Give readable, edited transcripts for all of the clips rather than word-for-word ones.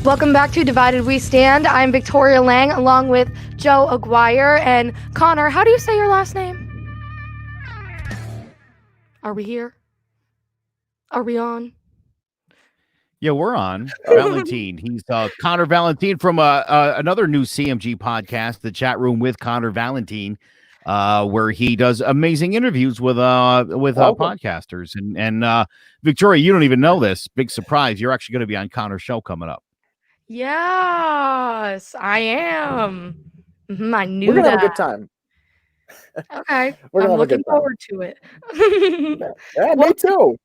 Welcome back to Divided We Stand. I'm Victoria Lang along with Joe Aguirre and Connor. How do you say your last name? Are we here? Are we on? Yeah, we're on. Valentine. He's Connor Valentine from another new CMG podcast, The Chat Room with Connor Valentine, where he does amazing interviews with podcasters. And Victoria, you don't even know this. Big surprise. You're actually going to be on Connor's show coming up. Yes, I am. I knew We're gonna that. have a good time. Okay. We're gonna I'm have a good looking time. forward to it. Yeah, me too.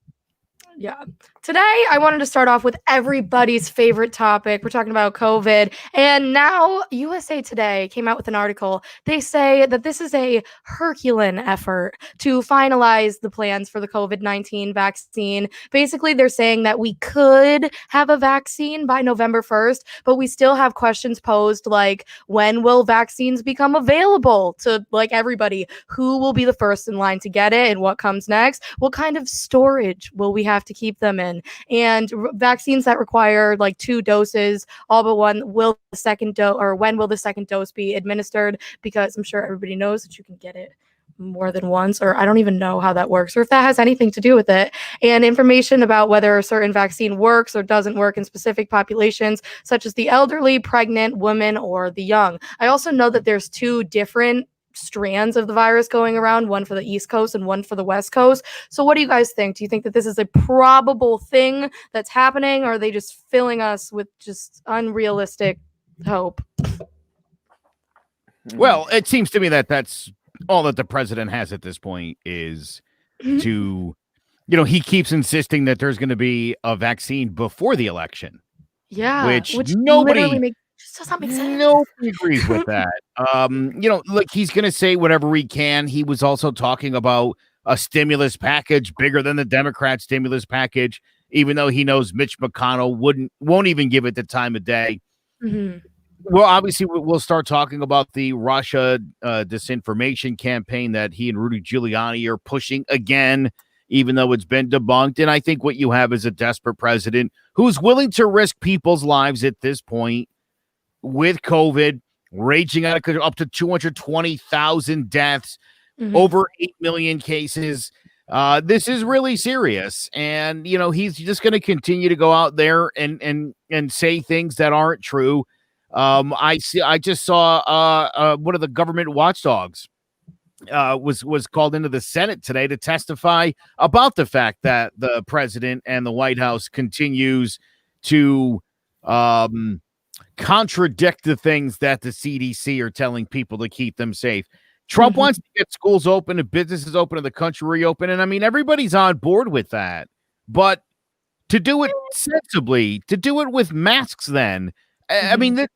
Yeah. Today, I wanted to start off with everybody's favorite topic. We're talking about COVID. And now USA Today came out with an article. They say that this is a Herculean effort to finalize the plans for the COVID-19 vaccine. Basically, they're saying that we could have a vaccine by November 1st, but we still have questions posed like, when will vaccines become available to like everybody? Who will be the first in line to get it and what comes next? What kind of storage will we have to keep them in? And vaccines that require like 2 doses, all but one, will the second dose, or when will the second dose be administered? Because I'm sure everybody knows that you can get it more than once, or I don't even know how that works or if that has anything to do with it. And information about whether a certain vaccine works or doesn't work in specific populations, such as the elderly, pregnant, women, or the young. I also know that there's 2 different strands of the virus going around, one for the East Coast and one for the West Coast. So what do you guys think? Do you think that this is a probable thing that's happening, or are they just filling us with just unrealistic hope? Well, it seems to me that that's all that the president has at this point is to, he keeps insisting that there's going to be a vaccine before the election. Yeah, which nobody just doesn't make sense. Nobody agrees with that. Look, he's going to say whatever he can. He was also talking about a stimulus package bigger than the Democrat stimulus package, even though he knows Mitch McConnell won't even give it the time of day. Well, obviously, we'll start talking about the Russia disinformation campaign that he and Rudy Giuliani are pushing again, even though it's been debunked. And I think what you have is a desperate president who's willing to risk people's lives at this point with COVID raging out up to 220,000 deaths, over 8 million cases. This is really serious. And, he's just going to continue to go out there and say things that aren't true. I just saw one of the government watchdogs was called into the Senate today to testify about the fact that the president and the White House continues to contradict the things that the CDC are telling people to keep them safe. Trump wants to get schools open and businesses open and the country reopen. And I mean, everybody's on board with that. But to do it sensibly, to do it with masks then, I mean,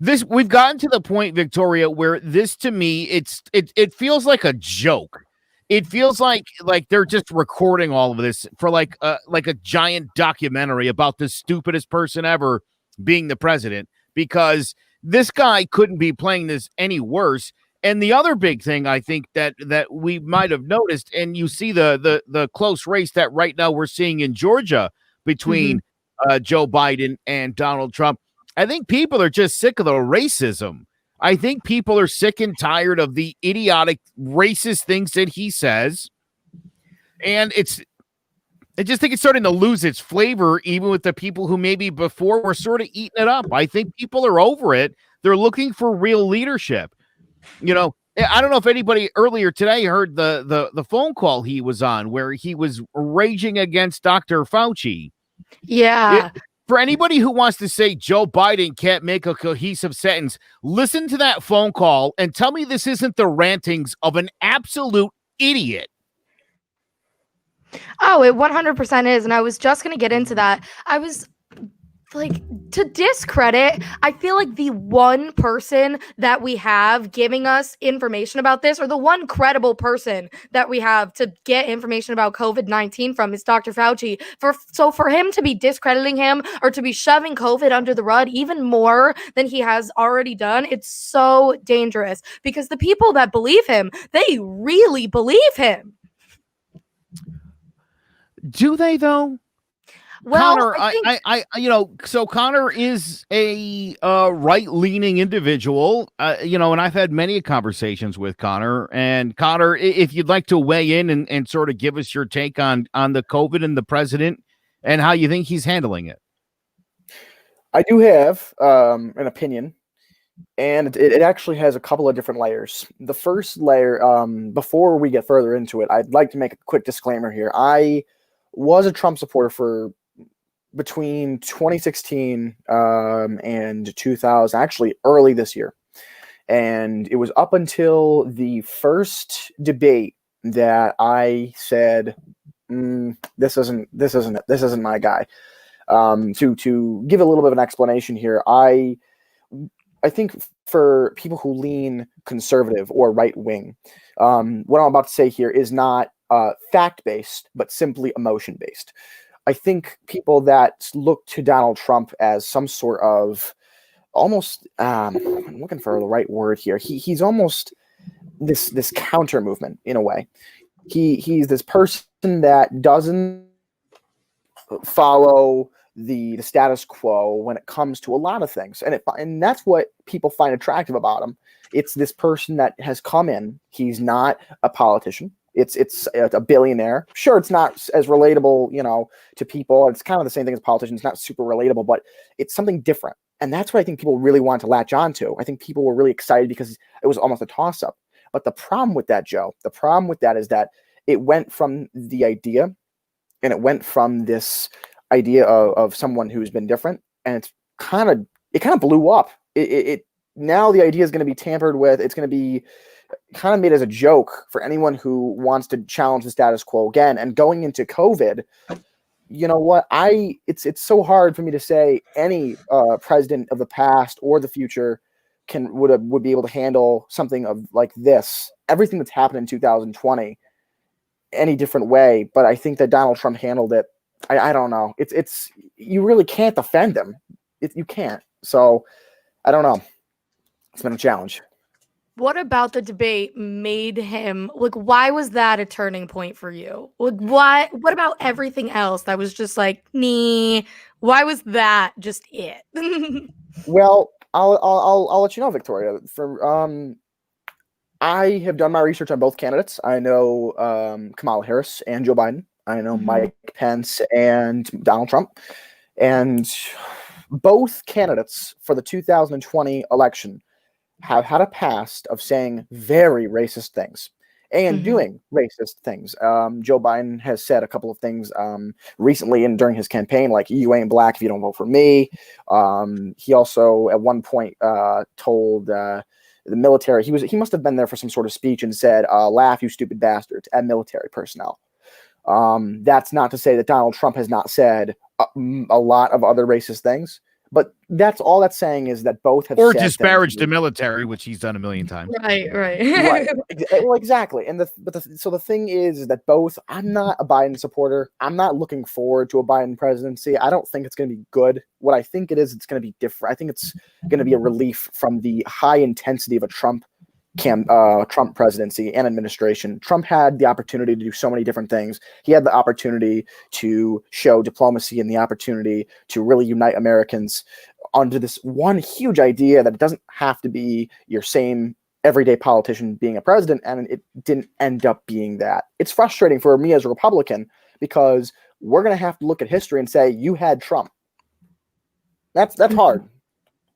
this we've gotten to the point, Victoria, where this to me, it feels like a joke. It feels like they're just recording all of this for like a giant documentary about the stupidest person ever being the president, because this guy couldn't be playing this any worse. And the other big thing I think that we might have noticed, and you see the close race that right now we're seeing in Georgia between Joe Biden and Donald Trump. I think people are just sick of the racism. I think people are sick and tired of the idiotic racist things that he says. And I just think it's starting to lose its flavor, even with the people who maybe before were sort of eating it up. I think people are over it. They're looking for real leadership. I don't know if anybody earlier today heard the phone call he was on where he was raging against Dr. Fauci. Yeah. For anybody who wants to say Joe Biden can't make a cohesive sentence, listen to that phone call and tell me this isn't the rantings of an absolute idiot. Oh, it 100% is. And I was just going to get into that. I was like, to discredit, I feel like the one person that we have giving us information about this, or the one credible person that we have to get information about COVID-19 from, is Dr. Fauci. So for him to be discrediting him or to be shoving COVID under the rug even more than he has already done, it's so dangerous, because the people that believe him, they really believe him. Do they, though? Well, Connor, I think so Connor is a right-leaning individual, and I've had many conversations with Connor. And Connor, if you'd like to weigh in and sort of give us your take on the COVID and the president and how you think he's handling it. I do have an opinion, and it actually has a couple of different layers. The first layer, before we get further into it, I'd like to make a quick disclaimer here. I was a Trump supporter for between 2016 and 2000, actually early this year. And it was up until the first debate that I said, this isn't it. This isn't my guy. To give a little bit of an explanation here, I think for people who lean conservative or right wing, what I'm about to say here is not fact based, but simply emotion based. I think people that look to Donald Trump as some sort of almost, I'm looking for the right word here. He's almost this counter movement in a way. He's this person that doesn't follow the status quo when it comes to a lot of things, and that's what people find attractive about him. It's this person that has come in. He's not a politician. It's a billionaire. Sure, it's not as relatable, to people. It's kind of the same thing as politicians. It's not super relatable, but it's something different, and that's what I think people really want to latch onto. I think people were really excited because it was almost a toss-up. But the problem with that, Joe, is that it went from the idea, and it went from this idea of someone who's been different, and it kind of blew up. It now the idea is going to be tampered with. It's going to be kind of made as a joke for anyone who wants to challenge the status quo again. And going into COVID, you know what? It's so hard for me to say any president of the past or the future would be able to handle something of like this. Everything that's happened in 2020, any different way. But I think that Donald Trump handled it. I don't know. It's you really can't defend him. You can't. So I don't know. It's been a challenge. what about the debate made him like? Why was that a turning point for you? Like, what about everything else that was just like, nee? Why was that just it? Well, I'll let you know, Victoria. I have done my research on both candidates. I know Kamala Harris and Joe Biden. I know Mike Pence and Donald Trump. And both candidates for the 2020 election have had a past of saying very racist things and doing racist things. Joe Biden has said a couple of things recently and during his campaign, like, you ain't black if you don't vote for me. He also at one point told the military, he must have been there for some sort of speech and said, laugh, you stupid bastards, at military personnel. That's not to say that Donald Trump has not said a lot of other racist things, but that's all that's saying is that both have or said disparaged the military, which he's done a million times. Right. right. Well, exactly. And so the thing is that both, I'm not a Biden supporter. I'm not looking forward to a Biden presidency. I don't think it's going to be good. What I think it is, it's going to be different. I think it's going to be a relief from the high intensity of a Trump presidency and administration. Trump had the opportunity to do so many different things. He had the opportunity to show diplomacy and the opportunity to really unite Americans onto this one huge idea that it doesn't have to be your same everyday politician being a president, and it didn't end up being that. It's frustrating for me as a Republican because we're going to have to look at history and say, you had Trump. That's hard.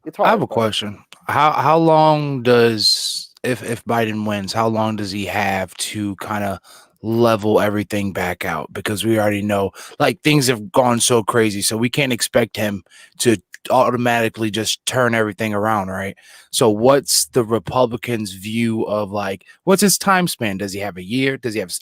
It's hard. I have a question. How long does, if Biden wins, how long does he have to kind of level everything back out? Because we already know, like, things have gone so crazy, so we can't expect him to automatically just turn everything around, right? So what's the Republicans' view of, like, what's his time span? Does he have a year? Does he have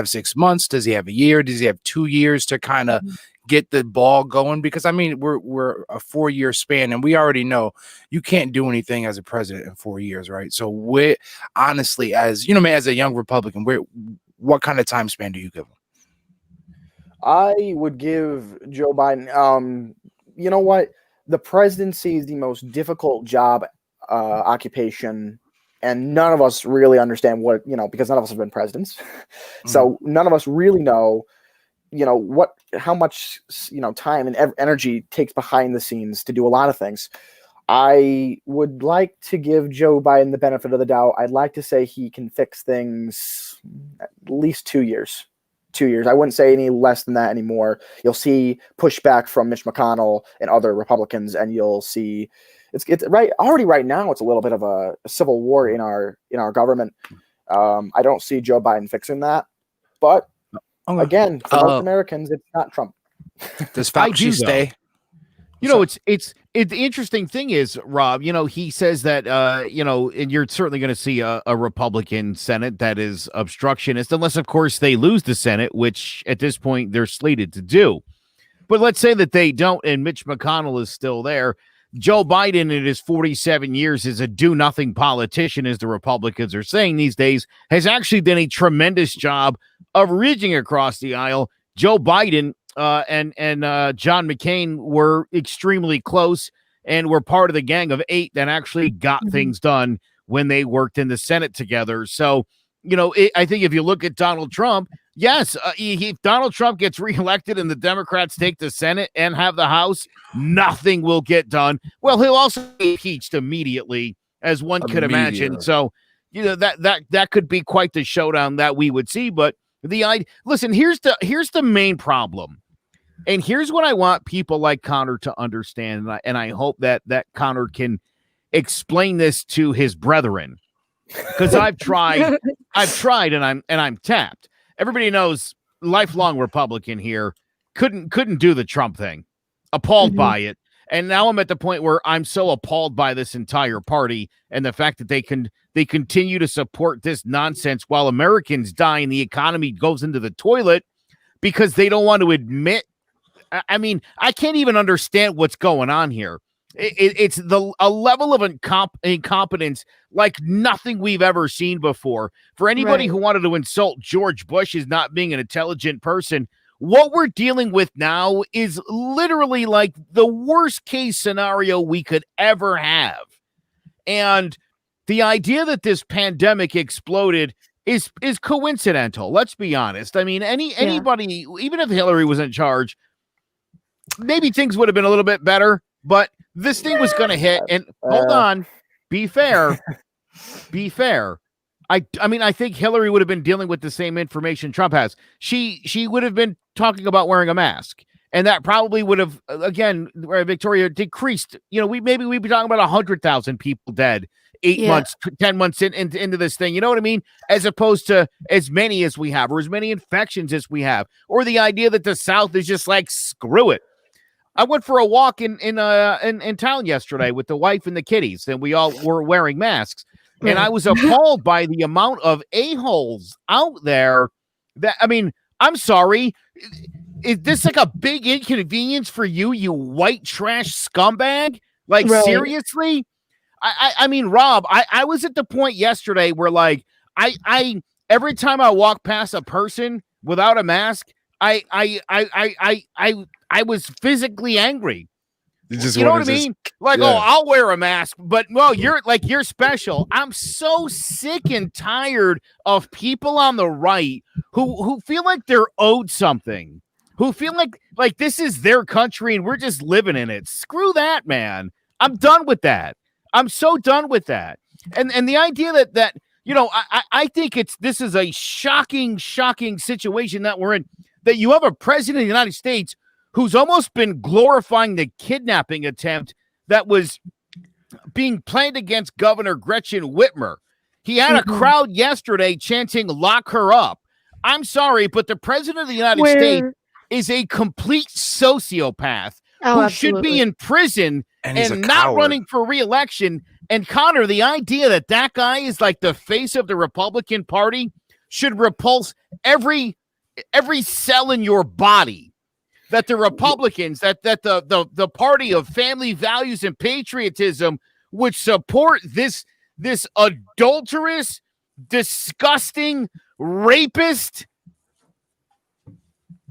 6 months? Does he have a year? Does he have 2 years to kind of get the ball going? Because we're a 4-year span, and we already know you can't do anything as a president in 4 years, right? So honestly, as you know, as a young Republican, what kind of time span do you give him? I would give Joe Biden, you know what? The presidency is the most difficult job occupation, and none of us really understand what, because none of us have been presidents. So none of us really know, how much time and energy takes behind the scenes to do a lot of things. I would like to give Joe Biden the benefit of the doubt. I'd like to say he can fix things at least 2 years. 2 years. I wouldn't say any less than that anymore. You'll see pushback from Mitch McConnell and other Republicans, and you'll see it's right now. It's a little bit of a civil war in our government. I don't see Joe Biden fixing that, but again, for most Americans, it's not Trump. Does Fauci stay? It's the interesting thing is, Rob, he says that, and you're certainly going to see a Republican Senate that is obstructionist, unless, of course, they lose the Senate, which at this point they're slated to do. But let's say that they don't, and Mitch McConnell is still there. Joe Biden, in his 47 years, is a do-nothing politician, as the Republicans are saying these days, has actually done a tremendous job of reaching across the aisle. Joe Biden and John McCain were extremely close and were part of the gang of 8 that actually got things done when they worked in the Senate together. So, I think if you look at Donald Trump, yes, if Donald Trump gets reelected and the Democrats take the Senate and have the House, nothing will get done. Well, he'll also be impeached immediately, as one could imagine. So, that could be quite the showdown that we would see. But listen, here's the main problem. And here's what I want people like Connor to understand, and I hope that Connor can explain this to his brethren, because I've tried, and I'm tapped. Everybody knows, lifelong Republican here, couldn't do the Trump thing, appalled by it, and now I'm at the point where I'm so appalled by this entire party and the fact that they continue to support this nonsense while Americans die and the economy goes into the toilet because they don't want to admit. I mean, I can't even understand what's going on here. It's a level of incompetence like nothing we've ever seen before. For anybody who wanted to insult George Bush as not being an intelligent person, what we're dealing with now is literally like the worst case scenario we could ever have. And the idea that this pandemic exploded is coincidental. Let's be honest. I mean, anybody, even if Hillary was in charge, maybe things would have been a little bit better, but this thing was going to hit. And hold on, be fair. I mean, I think Hillary would have been dealing with the same information Trump has. She would have been talking about wearing a mask, and that probably would have, again, Victoria, decreased. We'd be talking about 100,000 people dead 8 months, 10 months into this thing. You know what I mean? As opposed to as many as we have, or as many infections as we have, or the idea that the South is just like, screw it. I went for a walk in town yesterday with the wife and the kiddies, and we all were wearing masks. And I was appalled by the amount of a-holes out there that, I mean, I'm sorry. Is this like a big inconvenience for you white trash scumbag? Like, seriously? I mean, Rob, I was at the point yesterday where, like, I every time I walk past a person without a mask, I was physically angry. You know what I mean? Like, I'll wear a mask, but you're special. I'm so sick and tired of people on the right who feel like they're owed something, who feel like this is their country and we're just living in it. Screw that, man. I'm done with that. I'm so done with that. And the idea that I think this is a shocking situation that we're in, that you have a president of the United States who's almost been glorifying the kidnapping attempt that was being planned against Governor Gretchen Whitmer. He had a crowd yesterday chanting, "Lock her up." I'm sorry, but the president of the United States is a complete sociopath who should be in prison and not running for re-election. And Connor, the idea that guy is like the face of the Republican Party should repulse every cell in your body. That the Republicans, that the party of family values and patriotism would support this adulterous, disgusting, rapist,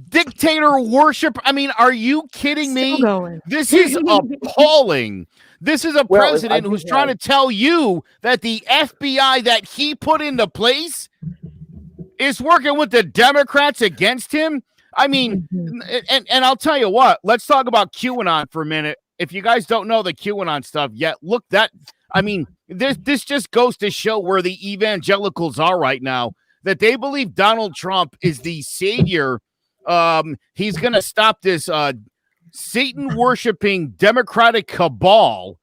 dictator worship. I mean, are you kidding me? This is appalling. This is a president who's trying to tell you that the FBI that he put into place is working with the Democrats against him. I mean, and I'll tell you what, let's talk about QAnon for a minute. If you guys don't know the QAnon stuff yet, look I mean, this just goes to show where the evangelicals are right now, that they believe Donald Trump is the savior. He's going to stop this Satan worshiping Democratic cabal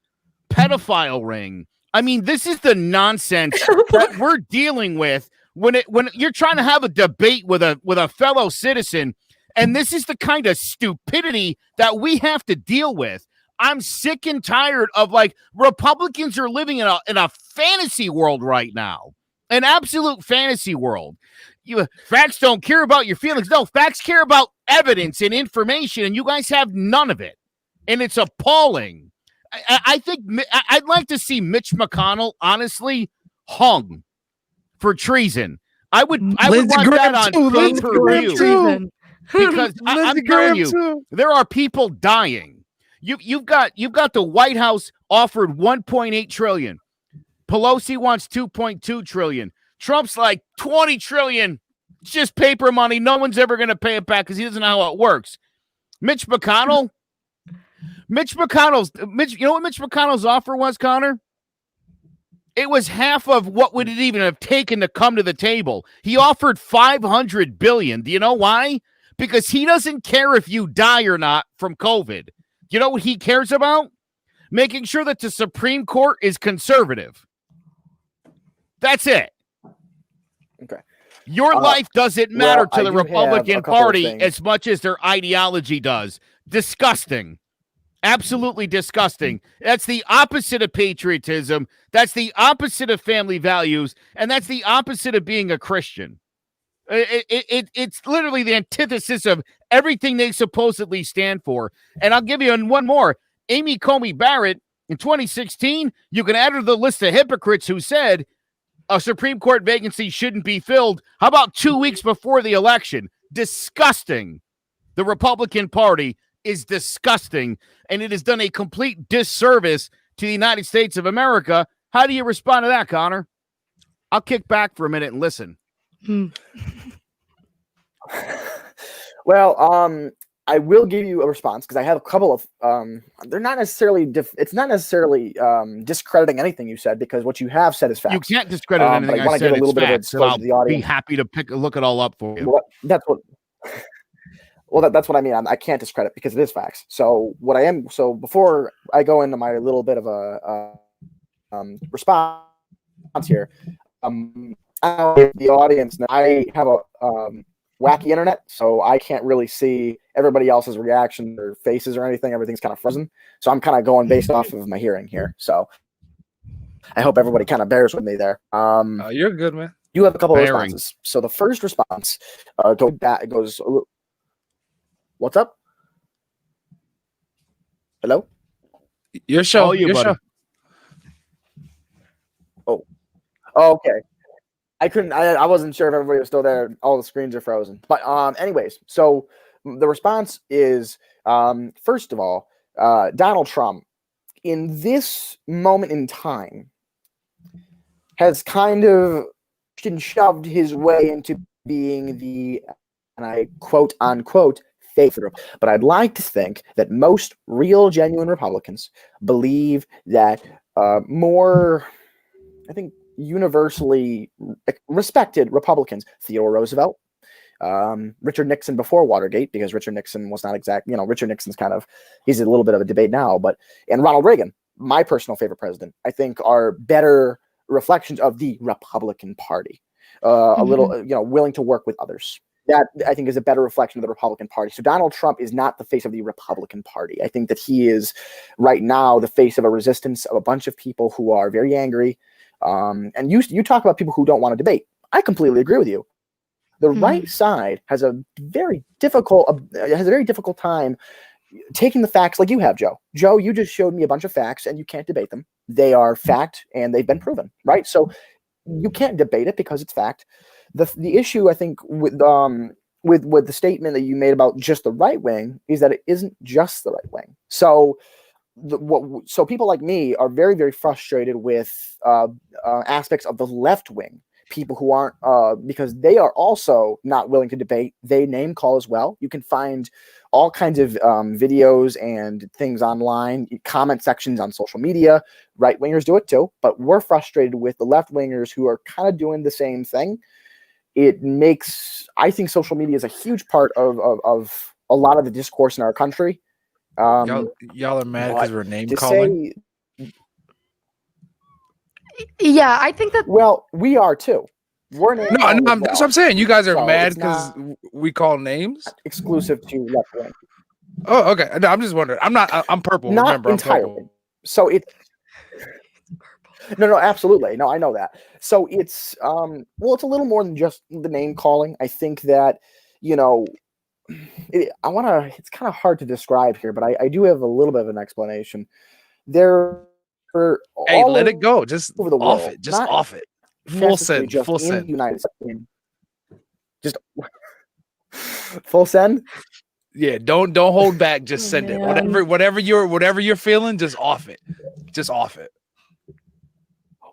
pedophile ring. I mean, this is the nonsense that we're dealing with when you're trying to have a debate with a fellow citizen, and this is the kind of stupidity that we have to deal with. I'm sick and tired of, like, Republicans are living in a fantasy world right now, an absolute fantasy world. Facts don't care about your feelings. No, facts care about evidence and information, and you guys have none of it, and it's appalling. I think I'd like to see Mitch McConnell honestly hung for treason. I would want that on pay-per-view, because I'm telling you, there are people dying. You've got the White House offered 1.8 trillion. Pelosi wants 2.2 trillion. Trump's like 20 trillion. It's just paper money. No one's ever going to pay it back because he doesn't know how it works. Mitch McConnell. You know what Mitch McConnell's offer was, Connor? It was half of what would it even have taken to come to the table. He offered $500 billion. Do you know why? Because he doesn't care if you die or not from COVID. You know what he cares about? Making sure that the Supreme Court is conservative. That's it. Okay. Your life doesn't matter to the Republican Party as much as their ideology does. Disgusting. Absolutely disgusting. That's the opposite of patriotism. That's the opposite of family values. And that's the opposite of being a Christian. It's literally the antithesis of everything they supposedly stand for. And I'll give you one more. Amy Coney Barrett, in 2016, you can add her to the list of hypocrites who said a Supreme Court vacancy shouldn't be filled. How about 2 weeks before the election? Disgusting. The Republican Party is disgusting, and it has done a complete disservice to the United States of America. How do you respond to that, Connor? I'll kick back for a minute and listen. Well, I will give you a response because I have a couple of they're not necessarily it's not necessarily discrediting anything you said, because what you have said is facts. You can't discredit anything I said. Give a little bit of a disclosure to the audience. Be happy to look it all up for you. That's what I mean. I can't discredit because it is facts. So before I go into my little bit of a response here, the audience, I have a wacky internet, so I can't really see everybody else's reaction or faces or anything. Everything's kind of frozen. So I'm kind of going based off of my hearing here. So I hope everybody kind of bears with me there. You're good, man. You have a couple of responses. So the first response goes, what's up? Hello? Your show. Your show. Oh, okay. I wasn't sure if everybody was still there. All the screens are frozen. But anyways, so the response is, first of all, Donald Trump, in this moment in time, has kind of shoved his way into being the, and I quote unquote, favorite. But I'd like to think that most real, genuine Republicans believe that more, I think, universally respected Republicans, Theodore Roosevelt, Richard Nixon before Watergate, because Richard Nixon was not Richard Nixon's he's a little bit of a debate now, and Ronald Reagan, my personal favorite president, I think are better reflections of the Republican Party, a little, willing to work with others. That I think is a better reflection of the Republican Party. So Donald Trump is not the face of the Republican Party. I think that he is right now the face of a resistance of a bunch of people who are very angry. And you talk about people who don't want to debate. I completely agree with you. The right side has a very difficult time taking the facts like you have, Joe. Joe, you just showed me a bunch of facts and you can't debate them. They are fact and they've been proven, right? So you can't debate it because it's fact. The issue, I think, with the statement that you made about just the right wing is that it isn't just the right wing. So so people like me are very, very frustrated with aspects of the left wing, people who aren't, because they are also not willing to debate. They name call as well. You can find all kinds of videos and things online, comment sections on social media. Right wingers do it too, but we're frustrated with the left wingers who are kind of doing the same thing. I think social media is a huge part of a lot of the discourse in our country. Y'all are mad because we're name calling. Yeah, I think that. Well, we are too. We're name calling as that's well. what I'm saying. You guys are So mad it's because not we call names. exclusive to left wing. Oh, okay. No, I'm just wondering. I'm purple. Not Remember, entirely. I'm purple. So it's no, absolutely. No, I know that. So it's it's a little more than just the name calling. I think that, it's kind of hard to describe here, but I do have a little bit of an explanation. Hey, let it go. Just over the off world, it. Just not off it. Full send. just Full in send. the United States. Just full send. Yeah, don't hold back. Just send it. Man. Whatever you're feeling, just off it. Just off it.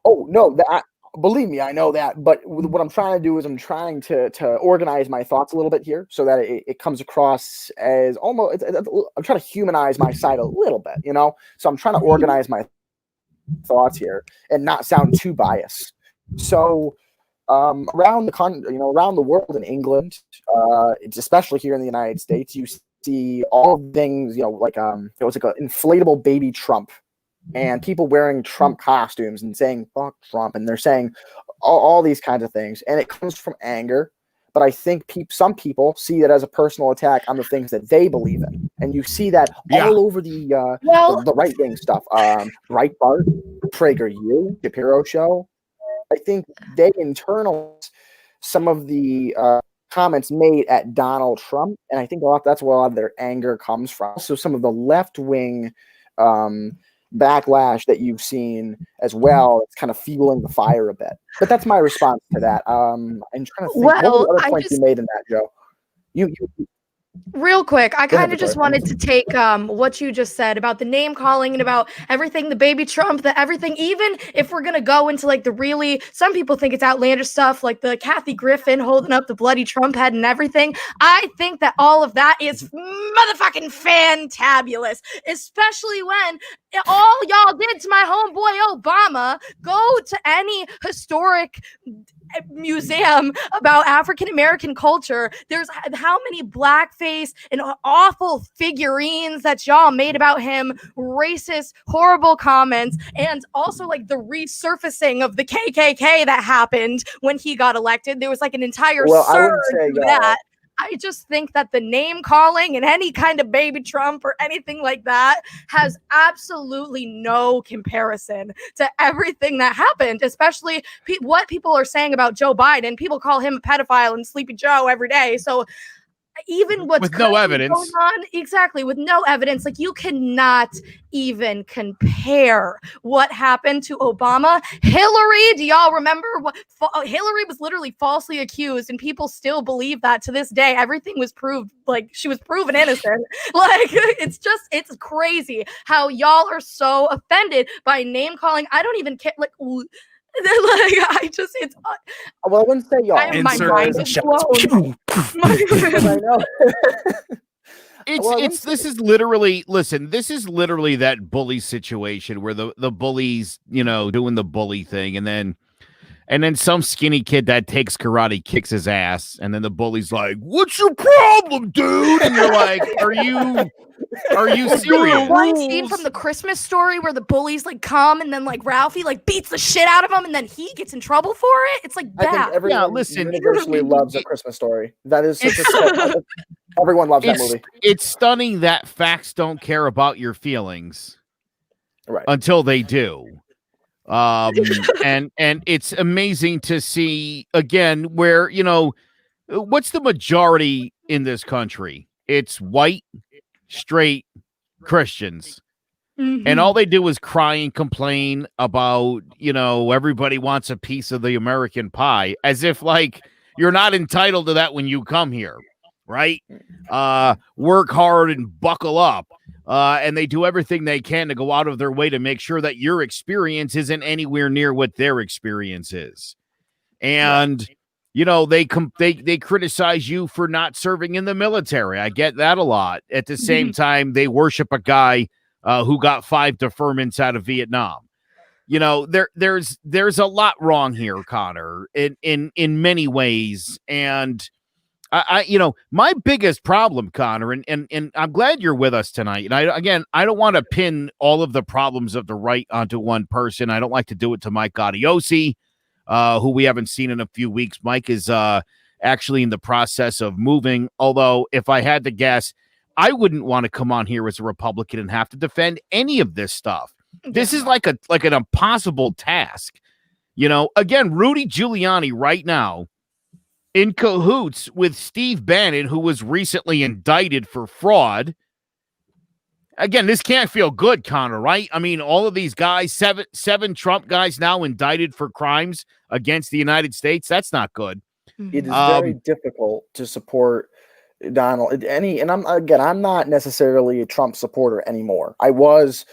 Oh no, believe me, I know that. But what I'm trying to do is I'm trying to organize my thoughts a little bit here, so that it comes across as almost. I'm trying to humanize my side a little bit, So I'm trying to organize my thoughts here and not sound too biased. So around the world in England, it's especially here in the United States, you see all things, like it was like an inflatable baby Trump, and people wearing Trump costumes and saying "fuck Trump," and they're saying all these kinds of things, and it comes from anger. But I think some people see that as a personal attack on the things that they believe in, and you see that all over the right wing stuff. Breitbart, PragerU, Shapiro Show. I think they internalize some of the comments made at Donald Trump, and I think that's where a lot of their anger comes from. So some of the left wing backlash that you've seen as well, it's kind of fueling the fire a bit. But that's my response to that. I'm trying to think. What were the other points you made in that, Joe? You Real quick, I kind of just Victoria. wanted to take what you just said about the name calling and about everything, the baby Trump, the everything. Even if we're gonna go into like the really, some people think it's outlandish stuff, like the Kathy Griffin holding up the bloody Trump head and everything. I think that all of that is motherfucking fantabulous, especially when all y'all did to my homeboy Obama. Go to any historic museum about African American culture. There's how many blackface and awful figurines that y'all made about him, racist, horrible comments, and also like the resurfacing of the KKK that happened when he got elected. There was like an entire surge of that. I just think that the name calling and any kind of baby Trump or anything like that has absolutely no comparison to everything that happened, especially what people are saying about Joe Biden. People call him a pedophile and Sleepy Joe every day. So even what's with no evidence going on, exactly, with no evidence, like you cannot even compare what happened to Obama. Hillary, do y'all remember what Hillary was literally falsely accused, and people still believe that to this day. Everything was proved, like she was proven innocent. Like it's crazy how y'all are so offended by name calling. I don't even care. Like I wouldn't say y'all. My mind is blown. I know. This is literally that bully situation where the bullies, doing the bully thing, and then some skinny kid that takes karate kicks his ass, and then the bully's like, "What's your problem, dude?" And you're like, Are you serious? One scene from the Christmas Story where the bullies like come and then like Ralphie like beats the shit out of him and then he gets in trouble for it. It's like that. I think everyone universally loves A Christmas Story. That is such a everyone loves that movie. It's stunning that facts don't care about your feelings, right? Until they do. And it's amazing to see again where what's the majority in this country? It's white, straight Christians. Mm-hmm. And all they do is cry and complain about, everybody wants a piece of the American pie, as if like you're not entitled to that when you come here, right? Work hard and buckle up. And they do everything they can to go out of their way to make sure that your experience isn't anywhere near what their experience is. And they criticize you for not serving in the military. I get that a lot. At the same time, they worship a guy who got 5 deferments out of Vietnam. There's a lot wrong here, Connor, in many ways. And my biggest problem, Connor, and I'm glad you're with us tonight. And I don't want to pin all of the problems of the right onto one person. I don't like to do it to Mike Gaudiosi, who we haven't seen in a few weeks. Mike is actually in the process of moving. Although, if I had to guess, I wouldn't want to come on here as a Republican and have to defend any of this stuff. This is like an impossible task. Again, Rudy Giuliani right now in cahoots with Steve Bannon, who was recently indicted for fraud. Again, this can't feel good, Connor, right? I mean, all of these guys, seven Trump guys now indicted for crimes against the United States. That's not good. It is very difficult to support Donald. And I'm not necessarily a Trump supporter anymore. I was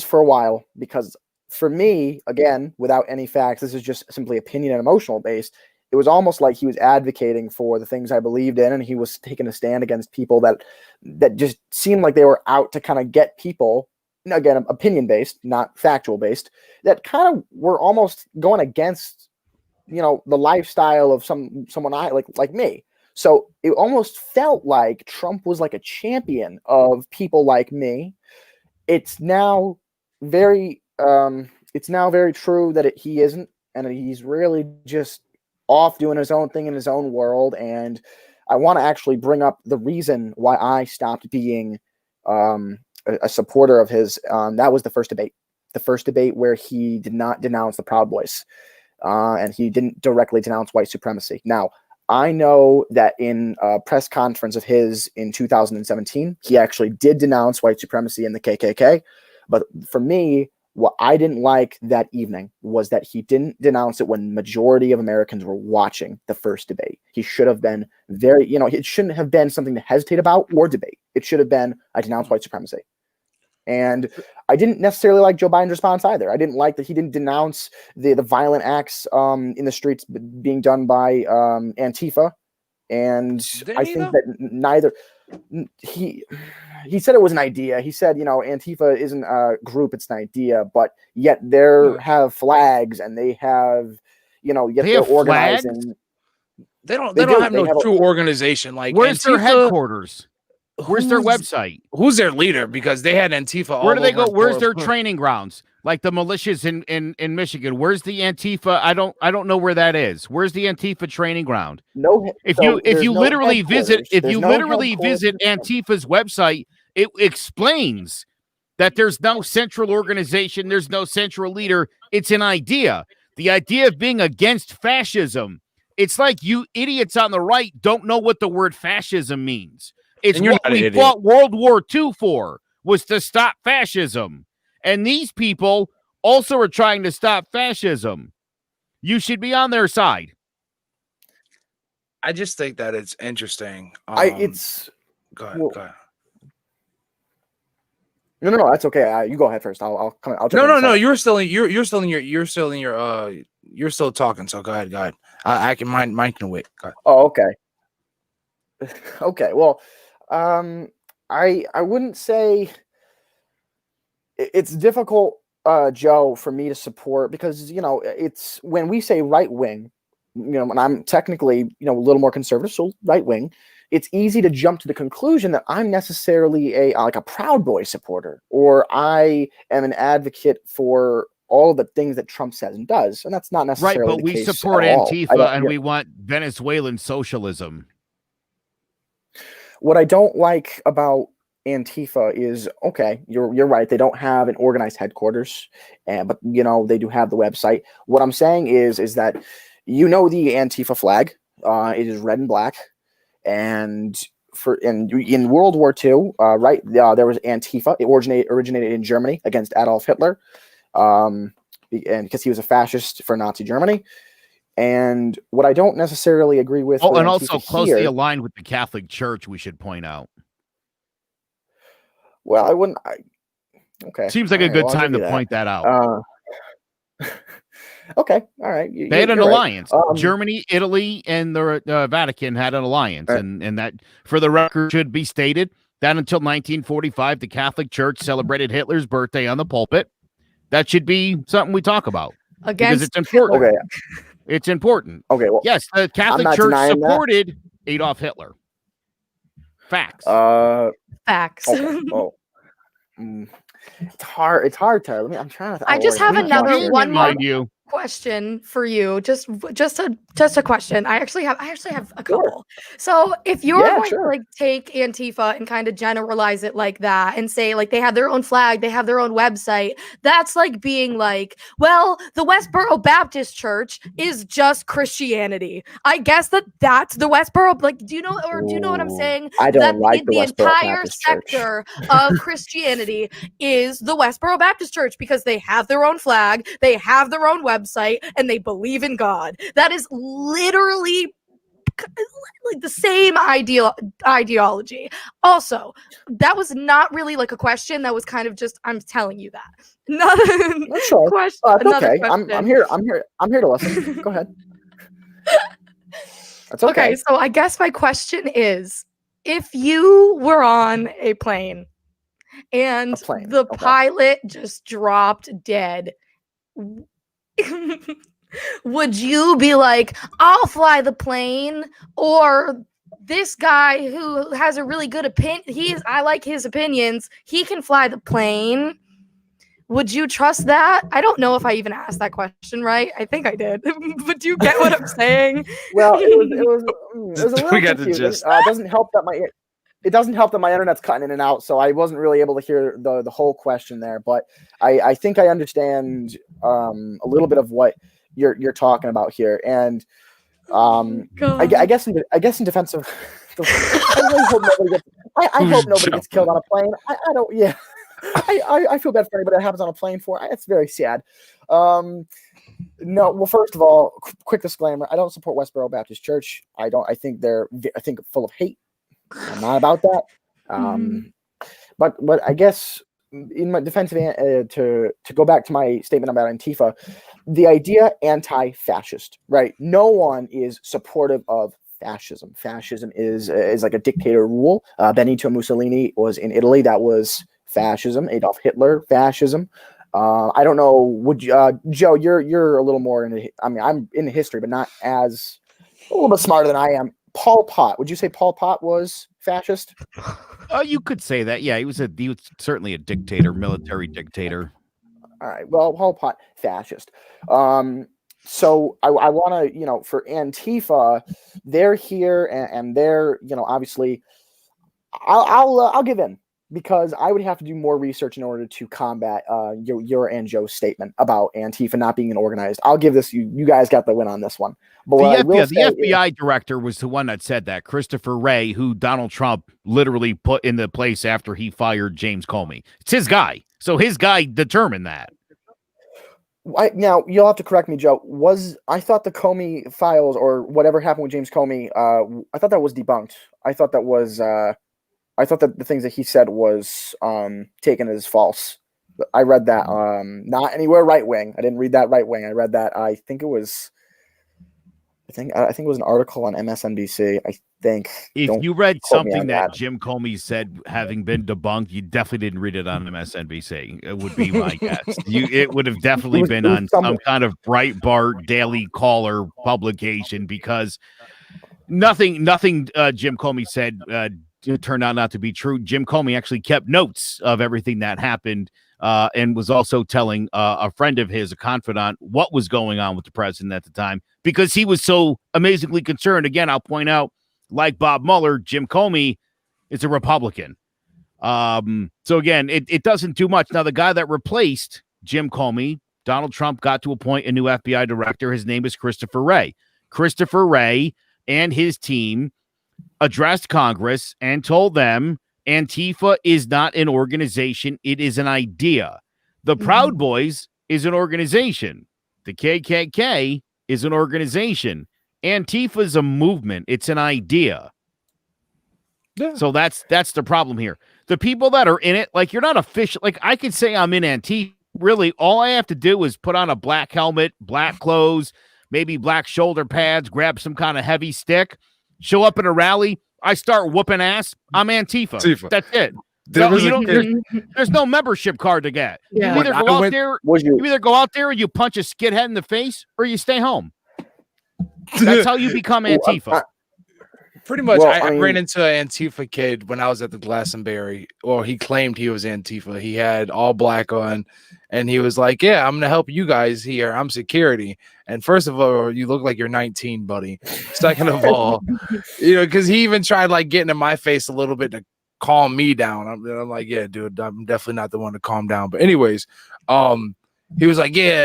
for a while, because for me, again, without any facts, this is just simply opinion and emotional based. It was almost like he was advocating for the things I believed in, and he was taking a stand against people that just seemed like they were out to kind of get people, again, opinion based, not factual based, that kind of were almost going against, the lifestyle of someone I like me. So it almost felt like Trump was like a champion of people like me. It's now very true that he isn't, and he's really just off doing his own thing in his own world. And I want to actually bring up the reason why I stopped being a supporter of his. That was the first debate where he did not denounce the Proud Boys, and he didn't directly denounce white supremacy. Now, I know that in a press conference of his in 2017, he actually did denounce white supremacy and the KKK. But for me, what I didn't like that evening was that he didn't denounce it when majority of Americans were watching the first debate. He should have been it shouldn't have been something to hesitate about or debate. It should have been, I denounce white supremacy. And I didn't necessarily like Joe Biden's response either. I didn't like that he didn't denounce the violent acts in the streets being done by Antifa. And I think that neither he said it was an idea. He said, Antifa isn't a group, it's an idea, but yet they have flags and they have, yet they're organizing. They don't have no true organization. Like, where's Antifa, their headquarters? Where's their website? Who's their leader? Because they had Antifa. Where do they go? Where's their training grounds? Like the militias in Michigan. Where's the Antifa? I don't know where that is. Where's the Antifa training ground? No. If you literally visit Antifa's website, it explains that there's no central organization, there's no central leader. It's an idea. The idea of being against fascism. It's like you idiots on the right don't know what the word fascism means. It's what we fought World War II for, was to stop fascism. And these people also are trying to stop fascism. You should be on their side. I just think that it's interesting. Go ahead. No, that's okay. You go ahead first. I'll come. No. You're still talking. So go ahead. I can mine can wait. Oh, okay. Okay. Well, I wouldn't say it's difficult, Joe, for me to support, because it's when we say right wing, and I'm technically a little more conservative, so right wing. It's easy to jump to the conclusion that I'm necessarily a Proud Boy supporter, or I am an advocate for all the things that Trump says and does, and that's not necessarily right. But the we case support at all. Antifa, and we want Venezuelan socialism. What I don't like about Antifa is, okay, you're right. They don't have an organized headquarters, but they do have the website. What I'm saying is that the Antifa flag, it is red and black. And in World War II, there was Antifa. It originated in Germany against Adolf Hitler, and because he was a fascist for Nazi Germany. And what I don't necessarily agree with, and also closely aligned with the Catholic Church, we should point out. Well, I wouldn't. Okay, seems like a good time to point that out. Okay, all right. They had an you're right. alliance. Germany, Italy, and the Vatican had an alliance, Right. and that, for the record, should be stated that until 1945, the Catholic Church celebrated Hitler's birthday on the pulpit. That should be something we talk about because it's important. Okay. It's important. Okay. Well, Yes, the Catholic Church supported Adolf Hitler. Facts. Facts. Okay. Well, it's hard. It's hard, Tyler. I'm trying to. I just have another one more you. question for you. Just a question. I actually have a couple. Sure. So if you're going sure. to like take Antifa and kind of generalize it like that and say like they have their own flag, they have their own website, that's like being like, well, the Westboro Baptist Church is just Christianity. I guess that's the Westboro. Like, do you know what I'm saying? I don't like the entire Baptist sector of Christianity is the Westboro Baptist Church because they have their own flag, they have their own website, and they believe in God. That is literally like the same ideology. Also, that was not really like a question. That was kind of just I'm telling you that. Another sure. question. Okay. Question. I'm here to listen. Go ahead. That's okay. Okay, so I guess my question is, if you were on a plane and the pilot just dropped dead, would you be like, I'll fly the plane, or this guy who has a really good opinion, I like his opinions, he can fly the plane? Would you trust that? I don't know if I even asked that question right. I think I did. But do you get what I'm saying? Well, it was a little confusing. It doesn't help that my internet's cutting in and out, so I wasn't really able to hear the whole question there. But I think I understand a little bit of what you're talking about here, and I guess in defense of, I really hope nobody gets killed on a plane. I don't. Yeah. I feel bad for anybody that happens on a plane. It's very sad. No, well, first of all, quick disclaimer: I don't support Westboro Baptist Church. I think they're full of hate. I'm not about that. But I guess in my defense of to go back to my statement about Antifa, the idea anti-fascist, right? No one is supportive of fascism. Fascism is like a dictator rule. Benito Mussolini was in Italy. That was fascism. Adolf Hitler, fascism. I don't know. Would you, Joe? You're a little more into. I mean, I'm into history, but not as a little bit smarter than I am. Pol Pot. Would you say Pol Pot was fascist? You could say that. Yeah, he was certainly a dictator, military dictator. All right. Well, Pol Pot, fascist. So I want to, for Antifa, they're here and they're, obviously, I'll give in, because I would have to do more research in order to combat your and Joe's statement about Antifa not being organized. I'll give this, you guys got the win on this one. But the FBI director was the one that said that, Christopher Wray, who Donald Trump literally put in the place after he fired James Comey. It's his guy. So his guy determined that. Now, you'll have to correct me, Joe. I thought the Comey files or whatever happened with James Comey, I thought that was debunked. I thought that the things that he said was taken as false. I read that not anywhere right wing. I didn't read that right wing. I read that. I think it was an article on MSNBC. I think. If you read something that Jim Comey said having been debunked, you definitely didn't read it on MSNBC. It would be my guess. It would have definitely been on some kind of Breitbart Daily Caller publication, because nothing Jim Comey said turned out not to be true. Jim Comey actually kept notes of everything that happened, and was also telling a friend of his, a confidant, what was going on with the president at the time, because he was so amazingly concerned. Again, I'll point out, like Bob Mueller, Jim Comey is a Republican. So again, it doesn't do much. Now, the guy that replaced Jim Comey, Donald Trump got to appoint a new FBI director. His name is Christopher Wray. Christopher Wray and his team addressed Congress and told them Antifa is not an organization. It is an idea. The Proud Boys is an organization. The KKK is an organization. Antifa is a movement. It's an idea. Yeah. So that's the problem here. The people that are in it, like, you're not official. Like, I could say I'm in Antifa, really, all I have to do is put on a black helmet, black clothes, maybe black shoulder pads, grab some kind of heavy stick, show up at a rally. I start whooping ass. I'm Antifa. Antifa. That's it. There was you a don't, kid- there's no membership card to get. Yeah. You either When go I out went- there, Was you? you either go out there and you punch a skidhead in the face, or you stay home. That's how you become Antifa. Pretty much, Well, I I mean- ran into an Antifa kid when I was at the Glastonbury. Well, he claimed he was Antifa. He had all black on, and he was like, "Yeah, I'm gonna help you guys here. I'm security." And first of all, you look like you're 19, buddy. Second of all, because he even tried like getting in my face a little bit to calm me down. I'm like, "Yeah, dude, I'm definitely not the one to calm down." But anyways, he was like, "Yeah,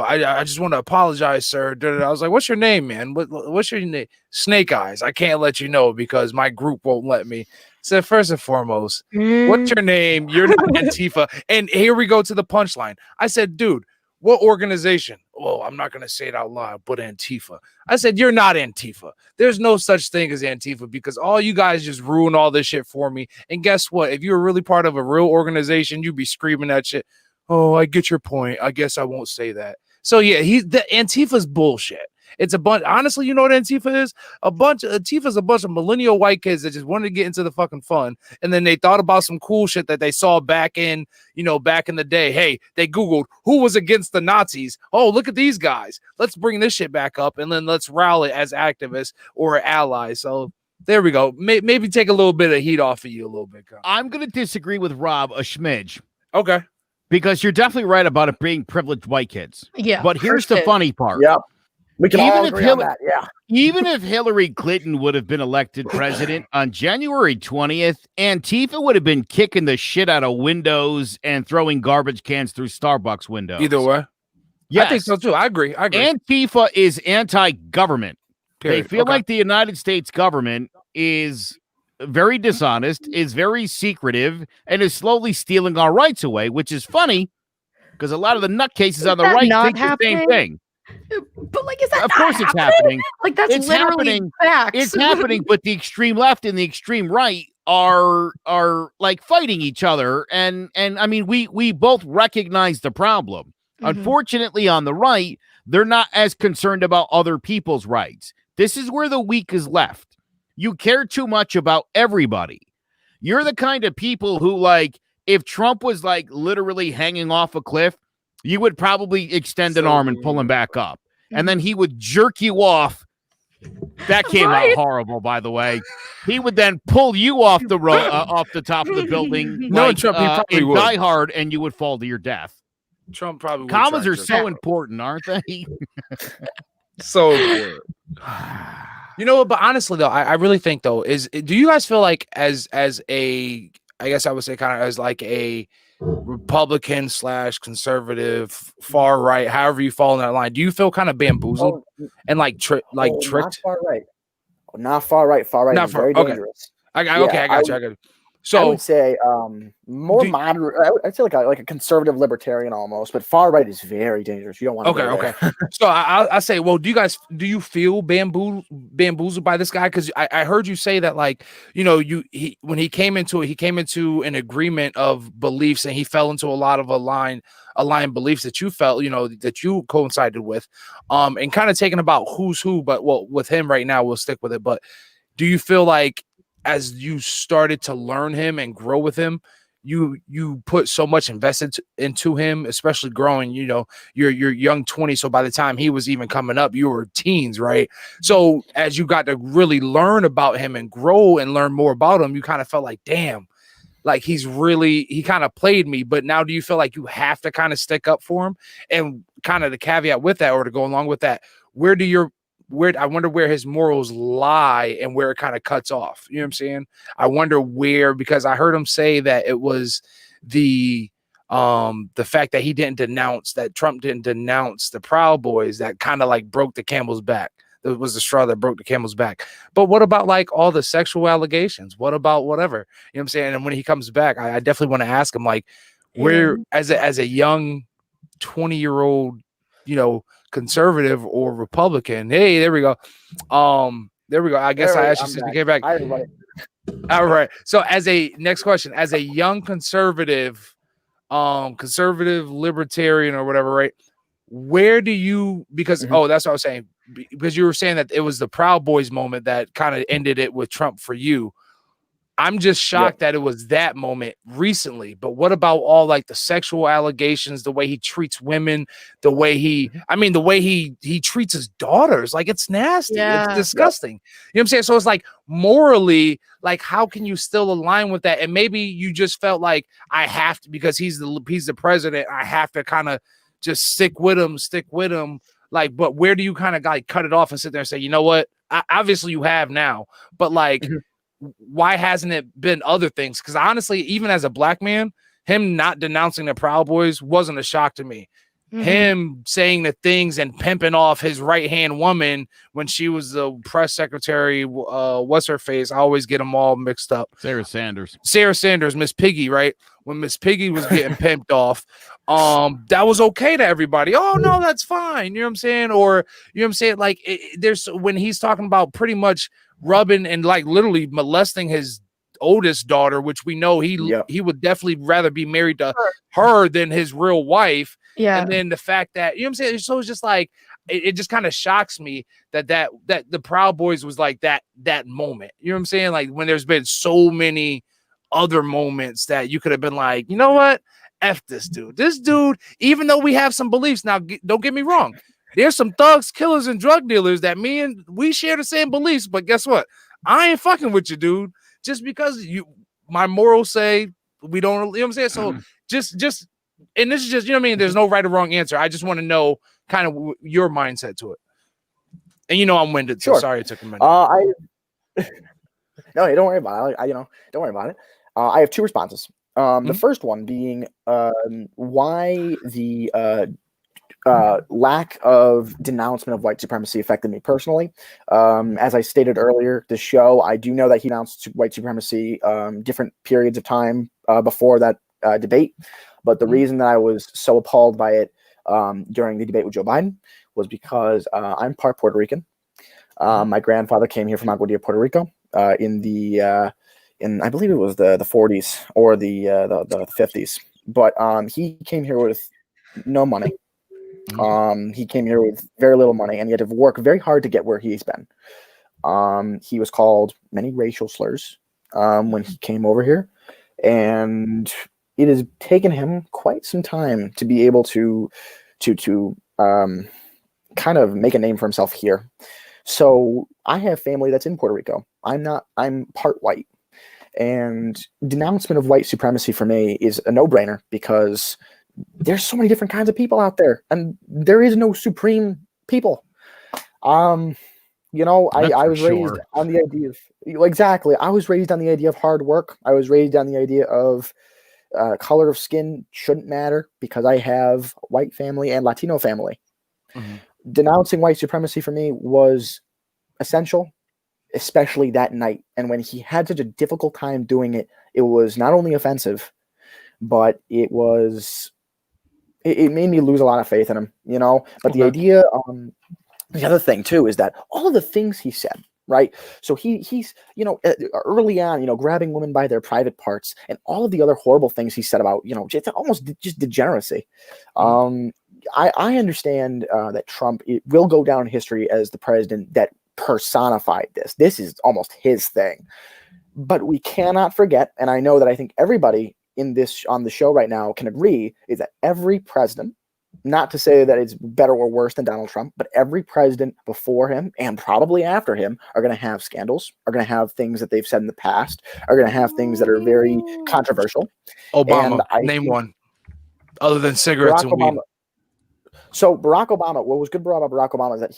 I just want to apologize, sir." I was like, "What's your name, man? What's your name?" Snake Eyes. I can't let you know because my group won't let me. So first and foremost, what's your name? You're not Antifa. And here we go to the punchline. I said, "Dude, what organization?" "Oh, I'm not gonna say it out loud, but Antifa." I said, "You're not Antifa. There's no such thing as Antifa because all you guys just ruin all this shit for me. And guess what? If you were really part of a real organization, you'd be screaming that shit." "Oh, I get your point. I guess I won't say that." So yeah, the Antifa's bullshit. It's a bunch. Honestly, you know what Antifa is? Antifa's a bunch of millennial white kids that just wanted to get into the fucking fun, and then they thought about some cool shit that they saw back in the day. Hey, they Googled who was against the Nazis. Oh, look at these guys. Let's bring this shit back up, and then let's rally as activists or allies. So there we go. Maybe take a little bit of heat off of you a little bit. I'm going to disagree with Rob a smidge. Okay. Because you're definitely right about it being privileged white kids. Yeah. But here's the funny part. Yep. We can Even all if agree on that. Yeah. Even if Hillary Clinton would have been elected president on January 20th, Antifa would have been kicking the shit out of windows and throwing garbage cans through Starbucks windows. Either way. Yes. I think so too. I agree. Antifa is anti-government. Period. They feel Okay. like the United States government is very dishonest, is very secretive, and is slowly stealing our rights away, which is funny because a lot of the nutcases on the that right not think the same happening? thing. But like, is that Of not course it's happening? happening. Like, that's It's literally happening. facts. It's happening, but the extreme left and the extreme right are like fighting each other. And I mean, we both recognize the problem. Mhm. Unfortunately, on the right, they're not as concerned about other people's rights. This is where the weak is left. You care too much about everybody. You're the kind of people who, like, if Trump was like literally hanging off a cliff, you would probably extend an arm and pull him back up. And then he would jerk you off. That came Right. out horrible, by the way. He would then pull you off the off the top of the building. No, like, Trump, he probably in would. Die Hard, and you would fall to your death. Trump probably would Commas try are to- so important, aren't they? so important. You know what? But honestly, though, I really think though do you guys feel like as a, I guess I would say kind of as like a Republican / conservative far right, however you fall in that line, do you feel kind of bamboozled and like tricked? Not far right. Not far right. Far right Not is far- very okay. dangerous. I got you. I got you. I So would say more Do you- moderate. I'd say like a conservative libertarian almost, but far right is very dangerous. You don't want to. okay. So I say, well, do you feel bamboozled by this guy? Because I heard you say that, like, when he came into an agreement of beliefs, and he fell into a lot of aligned beliefs that you felt, that you coincided with, and kind of taking about who's who. But well, with him right now, we'll stick with it. But do you feel like as you started to learn him and grow with him, you put so much invested into him, especially growing, you're young 20. So by the time he was even coming up, you were teens, right? So as you got to really learn about him and grow and learn more about him, you kind of felt like, damn, like he kind of played me. But now do you feel like you have to kind of stick up for him? And kind of the caveat with that, or to go along with that, I wonder where his morals lie and where it kind of cuts off. You know what I'm saying? I wonder where, because I heard him say that it was the fact that Trump didn't denounce the Proud Boys that kind of like broke the camel's back. It was the straw that broke the camel's back. But what about like all the sexual allegations? What about whatever? You know what I'm saying? And when he comes back, I definitely want to ask him, like, where as a young 20-year-old, conservative or Republican. Hey, there we go. I guess I asked you since you came back. All right. So next question, as a young conservative, conservative, libertarian, or whatever, right? Where do you, because that's what I was saying, because you were saying that it was the Proud Boys moment that kind of ended it with Trump for you. I'm just shocked that it was that moment recently. But what about all like the sexual allegations, the way he treats women, the way he treats his daughters? Like, it's nasty. It's disgusting. You know what I'm saying? So it's like, morally, like, how can you still align with that? And maybe you just felt like, I have to, because he's the president, I have to kind of just stick with him. Like, but where do you kind of like cut it off and sit there and say, you know what? Obviously you have now, but like, why hasn't it been other things? Because honestly, even as a black man, him not denouncing the Proud Boys wasn't a shock to me. Him saying the things and pimping off his right-hand woman when she was the press secretary, what's her face? I always get them all mixed up. Sarah Sanders, Miss Piggy, right? When Miss Piggy was getting pimped off, that was okay to everybody. Oh no, that's fine. You know what I'm saying? Or you know what I'm saying? Like, there's when he's talking about pretty much rubbing and like literally molesting his oldest daughter, which we know he would definitely rather be married to her than his real wife. And then the fact that, you know what I'm saying? So it's just like, it just kind of shocks me that the Proud Boys was like that moment. You know what I'm saying? Like, when there's been so many other moments that you could have been like, you know what? F this dude. This dude, even though we have some beliefs, now don't get me wrong, there's some thugs, killers, and drug dealers that we share the same beliefs, but guess what? I ain't fucking with you, dude. Just because my morals say we don't, you know what I'm saying? So just, and this is just, you know what I mean? There's no right or wrong answer. I just want to know kind of your mindset to it. And you know, I'm winded, so sorry it took a minute. No, don't worry about it. Don't worry about it. I have two responses. The first one being why the lack of denouncement of white supremacy affected me personally. As I stated earlier, the show, I do know that he denounced white supremacy different periods of time before that debate. But the reason that I was so appalled by it during the debate with Joe Biden was because I'm part Puerto Rican. My grandfather came here from Aguadilla, Puerto Rico, in I believe it was the 40s or the 50s. But he came here with no money. He came here with very little money, and he had to work very hard to get where he's been. He was called many racial slurs when he came over here, and it has taken him quite some time to be able to kind of make a name for himself here. So I have family that's in Puerto Rico. I'm part white, and denouncement of white supremacy for me is a no-brainer because there's so many different kinds of people out there, and there is no supreme people. I was raised on the idea of I was raised on the idea of hard work. I was raised on the idea of color of skin shouldn't matter because I have white family and Latino family. Denouncing white supremacy for me was essential, especially that night. And when he had such a difficult time doing it, it was not only offensive, but it made me lose a lot of faith in him, But the idea, the other thing too, is that all of the things he said, right? So he's, early on, grabbing women by their private parts and all of the other horrible things he said about, almost just degeneracy. I understand that Trump will go down in history as the president that personified this. This is almost his thing. But we cannot forget, and I know that I think everybody on the show right now can agree, is that every president, not to say that it's better or worse than Donald Trump, but every president before him and probably after him are going to have scandals, are going to have things that they've said in the past, are going to have things that are very controversial. Obama, name one, other than cigarettes and weed. So Barack Obama, what was good about Barack Obama is that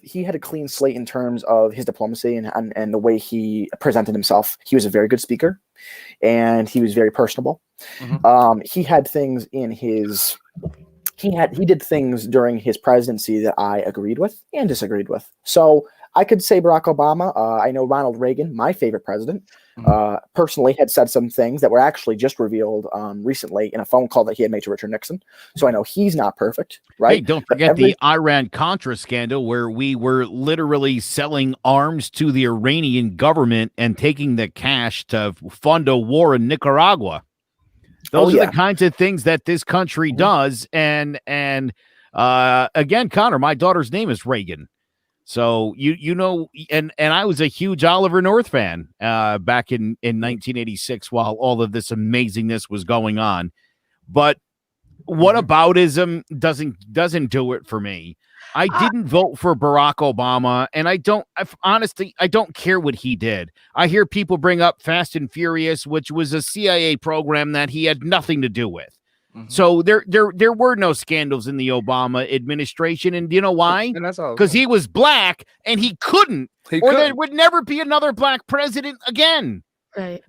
he had a clean slate in terms of his diplomacy and the way he presented himself. He was a very good speaker, and he was very personable. He had things in his he did things during his presidency that I agreed with and disagreed with. So I could say Barack Obama. I know Ronald Reagan, my favorite president, personally had said some things that were actually just revealed recently in a phone call that he had made to Richard Nixon. So I know he's not perfect, right? Hey, don't forget the Iran-Contra scandal where we were literally selling arms to the Iranian government and taking the cash to fund a war in Nicaragua. Those are the kinds of things that this country does. And again, Connor, my daughter's name is Reagan. So you know, and I was a huge Oliver North fan back in 1986 while all of this amazingness was going on. But whataboutism doesn't do it for me. I didn't vote for Barack Obama, and honestly, I don't care what he did. I hear people bring up Fast and Furious, which was a CIA program that he had nothing to do with. So there were no scandals in the Obama administration, and you know why? Because he was black, and he couldn't, there would never be another black president again. Right.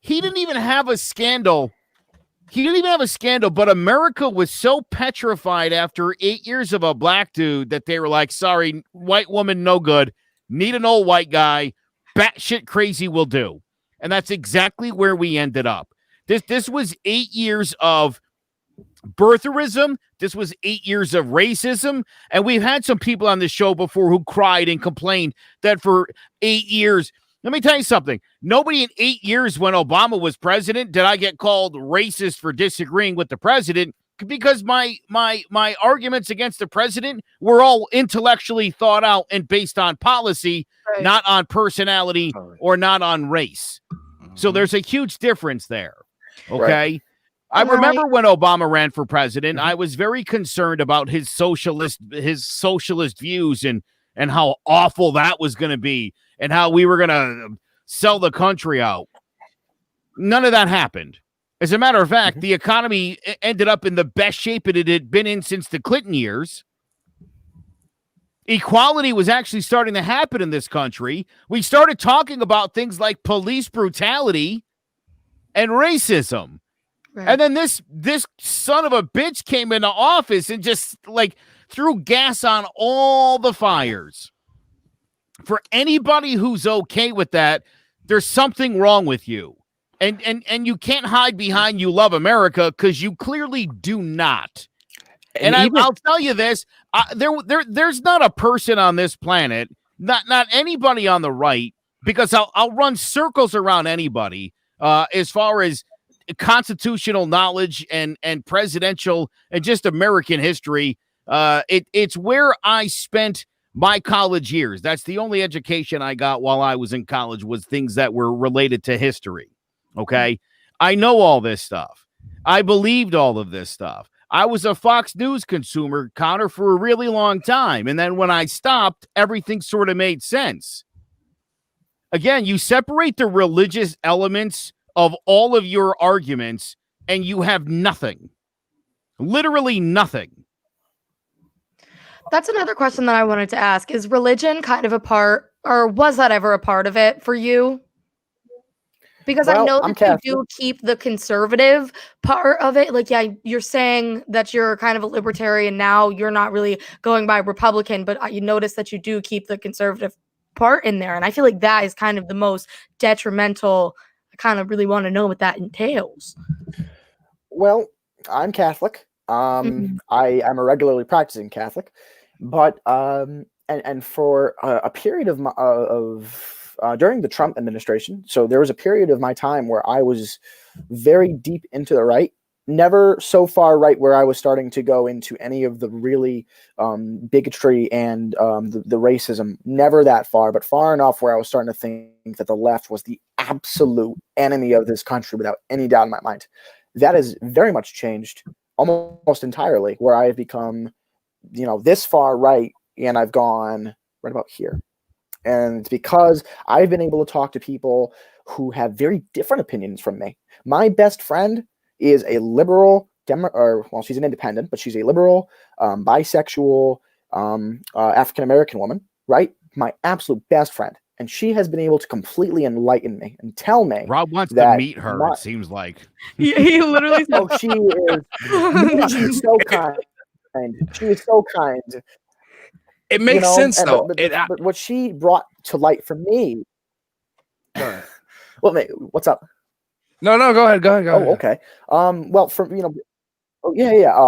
He didn't even have a scandal. He didn't even have a scandal, but America was so petrified after 8 years of a black dude that they were like, sorry, white woman, no good. Need an old white guy. Batshit crazy will do. And that's exactly where we ended up. This was 8 years of birtherism. This was 8 years of racism. And we've had some people on the show before who cried and complained that for 8 years, let me tell you something. Nobody in 8 years when Obama was president did I get called racist for disagreeing with the president, because my arguments against the president were all intellectually thought out and based on policy, not on personality or not on race. So there's a huge difference there. Okay. Right. I remember when Obama ran for president, I was very concerned about his socialist views and how awful that was going to be and how we were going to sell the country out. None of that happened. As a matter of fact, the economy ended up in the best shape it had been in since the Clinton years. Equality was actually starting to happen in this country. We started talking about things like police brutality and racism. Right. And then this son of a bitch came into office and just like threw gas on all the fires. For anybody who's okay with that, there's something wrong with you. And you can't hide behind you love America, because you clearly do not. And I'll tell you this, there's not a person on this planet, not anybody on the right, because I'll run circles around anybody as far as constitutional knowledge and presidential and just American history. It's where I spent my college years. That's the only education I got while I was in college, was things that were related to history. Okay. I know all this stuff. I believed all of this stuff. I was a Fox News consumer, Connor, for a really long time. And then when I stopped, everything sort of made sense. Again, you separate the religious elements of all of your arguments and you have nothing. Literally nothing. That's another question that I wanted to ask. Is religion kind of a part, or was that ever a part of it for you? Because I know that you do keep the conservative part of it. Like, yeah, you're saying that you're kind of a libertarian now. You're not really going by Republican, but you notice that you do keep the conservative part in there. And I feel like that is kind of the most detrimental. I kind of really want to know what that entails. Well, I'm Catholic. I'm a regularly practicing Catholic, but and for a period of during the Trump administration, so there was a period of my time where I was very deep into the right, never so far right where I was starting to go into any of the really bigotry and the racism, never that far, but far enough where I was starting to think that the left was the absolute enemy of this country without any doubt in my mind. That has very much changed almost entirely, where I have become, this far right, and I've gone right about here. And it's because I've been able to talk to people who have very different opinions from me. My best friend is a liberal, she's an independent, but she's a liberal, bisexual, African-American woman, right? My absolute best friend. And she has been able to completely enlighten me and tell me. Rob wants to meet her, it seems like. He literally said, oh, she's so kind. She is so kind. It makes sense, though. But what she brought to light for me. Well, what's up? No, go ahead. Oh, okay. Well,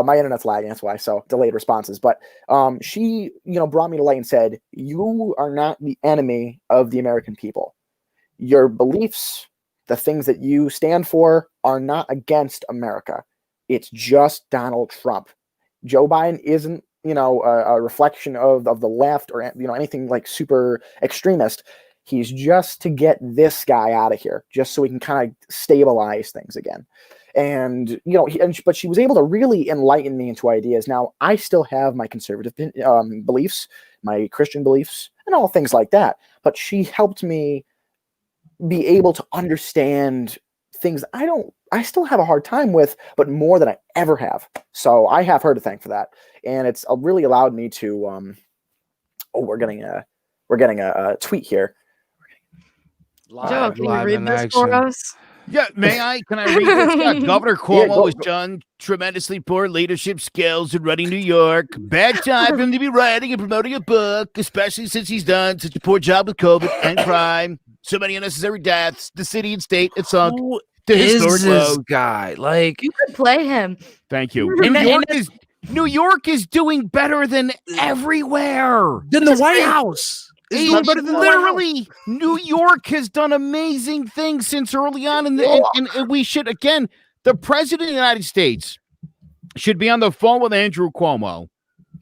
my internet's lagging. That's why. So delayed responses. But she, brought me to light and said, "You are not the enemy of the American people. Your beliefs, the things that you stand for are not against America. It's just Donald Trump. Joe Biden isn't, a reflection of the left or, anything like super extremist. He's just to get this guy out of here, just so we can kind of stabilize things again. And, but she was able to really enlighten me into ideas. Now, I still have my conservative beliefs, my Christian beliefs, and all things like that. But she helped me be able to understand things I still have a hard time with, but more than I ever have. So I have her to thank for that. And it's really allowed me to, we're getting a tweet here. Joe, can you read this for us? Yeah, may I? Can I read this? Yeah, Governor Cuomo has done tremendously poor leadership skills in running New York. Bad time for him to be writing and promoting a book, especially since he's done such a poor job with COVID and crime. So many unnecessary deaths. The city and state it's sunk to historic lows. Guy? Like, you could play him. Thank you. New York is doing better than everywhere. Than the White House. Literally, New York has done amazing things since early on, and we should, again, the president of the United States should be on the phone with Andrew Cuomo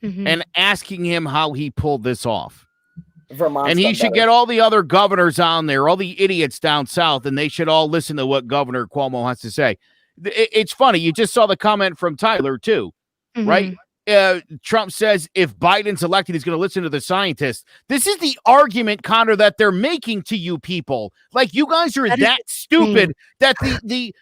and asking him how he pulled this off. Vermont's and he should get all the other governors on there, all the idiots down south, and they should all listen to what Governor Cuomo has to say. It's funny. You just saw the comment from Tyler, too, right? Trump says if Biden's elected, he's going to listen to the scientists. This is the argument, Connor, that they're making to you people. Like, you guys are that stupid that the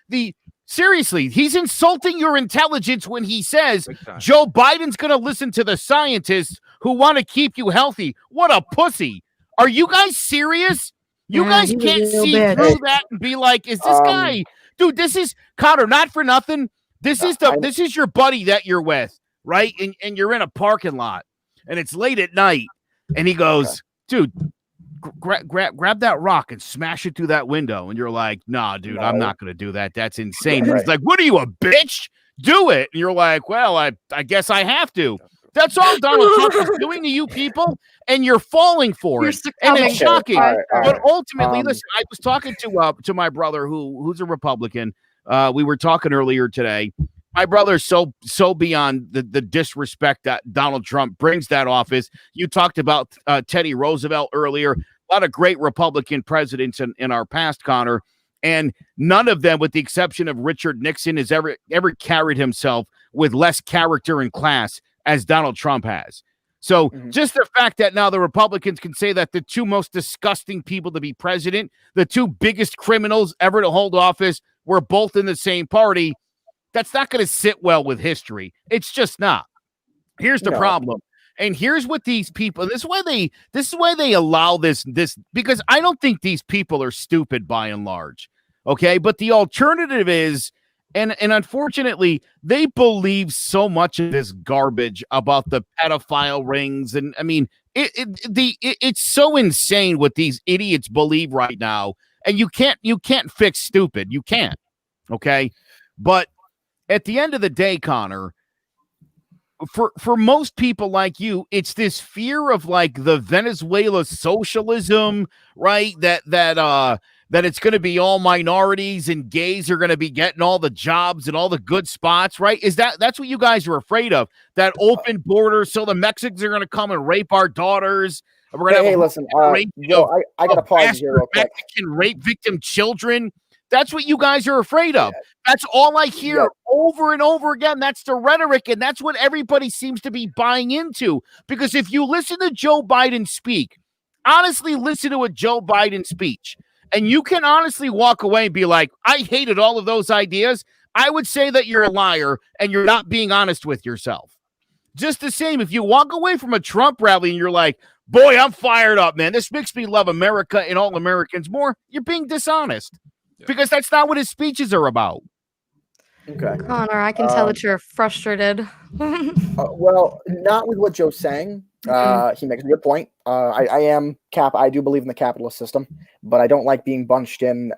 seriously, he's insulting your intelligence when he says Joe Biden's going to listen to the scientists who want to keep you healthy. What a pussy. Are you guys serious? You guys can't see through that and be like, is this guy, dude, this is Connor, not for nothing. This is your buddy that you're with. Right. And you're in a parking lot and it's late at night and he goes, dude, grab that rock and smash it through that window. And you're like, nah, dude, I'm not going to do that. That's insane. Right. He's like, what are you, a bitch? Do it. And you're like, well, I guess I have to. That's all Donald Trump is doing to you people. And you're falling for it. And it's shocking. But ultimately, listen, I was talking to my brother who's a Republican. We were talking earlier today. My brother's so beyond the disrespect that Donald Trump brings that office. You talked about Teddy Roosevelt earlier. A lot of great Republican presidents in our past, Connor, and none of them, with the exception of Richard Nixon, has ever carried himself with less character and class as Donald Trump has. So just the fact that now the Republicans can say that the two most disgusting people to be president, the two biggest criminals ever to hold office, were both in the same party. That's not going to sit well with history. It's just not. Here's the problem. And here's what these people, this is why they allow this, because I don't think these people are stupid by and large. Okay. But the alternative is, and unfortunately, they believe so much of this garbage about the pedophile rings. And I mean, it's so insane what these idiots believe right now. And you can't fix stupid. You can't. Okay. But at the end of the day, Connor, for most people like you, it's this fear of like the Venezuela socialism, right? That it's going to be all minorities and gays are going to be getting all the jobs and all the good spots, right? That's what you guys are afraid of? That open border, so the Mexicans are going to come and rape our daughters. We're going to listen, I got to pause here real quick. Mexican rape victim children. That's what you guys are afraid of. That's all I hear over and over again. That's the rhetoric, and that's what everybody seems to be buying into. Because if you listen to Joe Biden speak, honestly listen to a Joe Biden speech, and you can honestly walk away and be like, I hated all of those ideas. I would say that you're a liar and you're not being honest with yourself. Just the same, if you walk away from a Trump rally and you're like, boy, I'm fired up, man. This makes me love America and all Americans more. You're being dishonest. Because that's not what his speeches are about. Okay. Connor, I can tell that you're frustrated. Well, not with what Joe's saying. He makes a good point. I do believe in the capitalist system, but I don't like being bunched in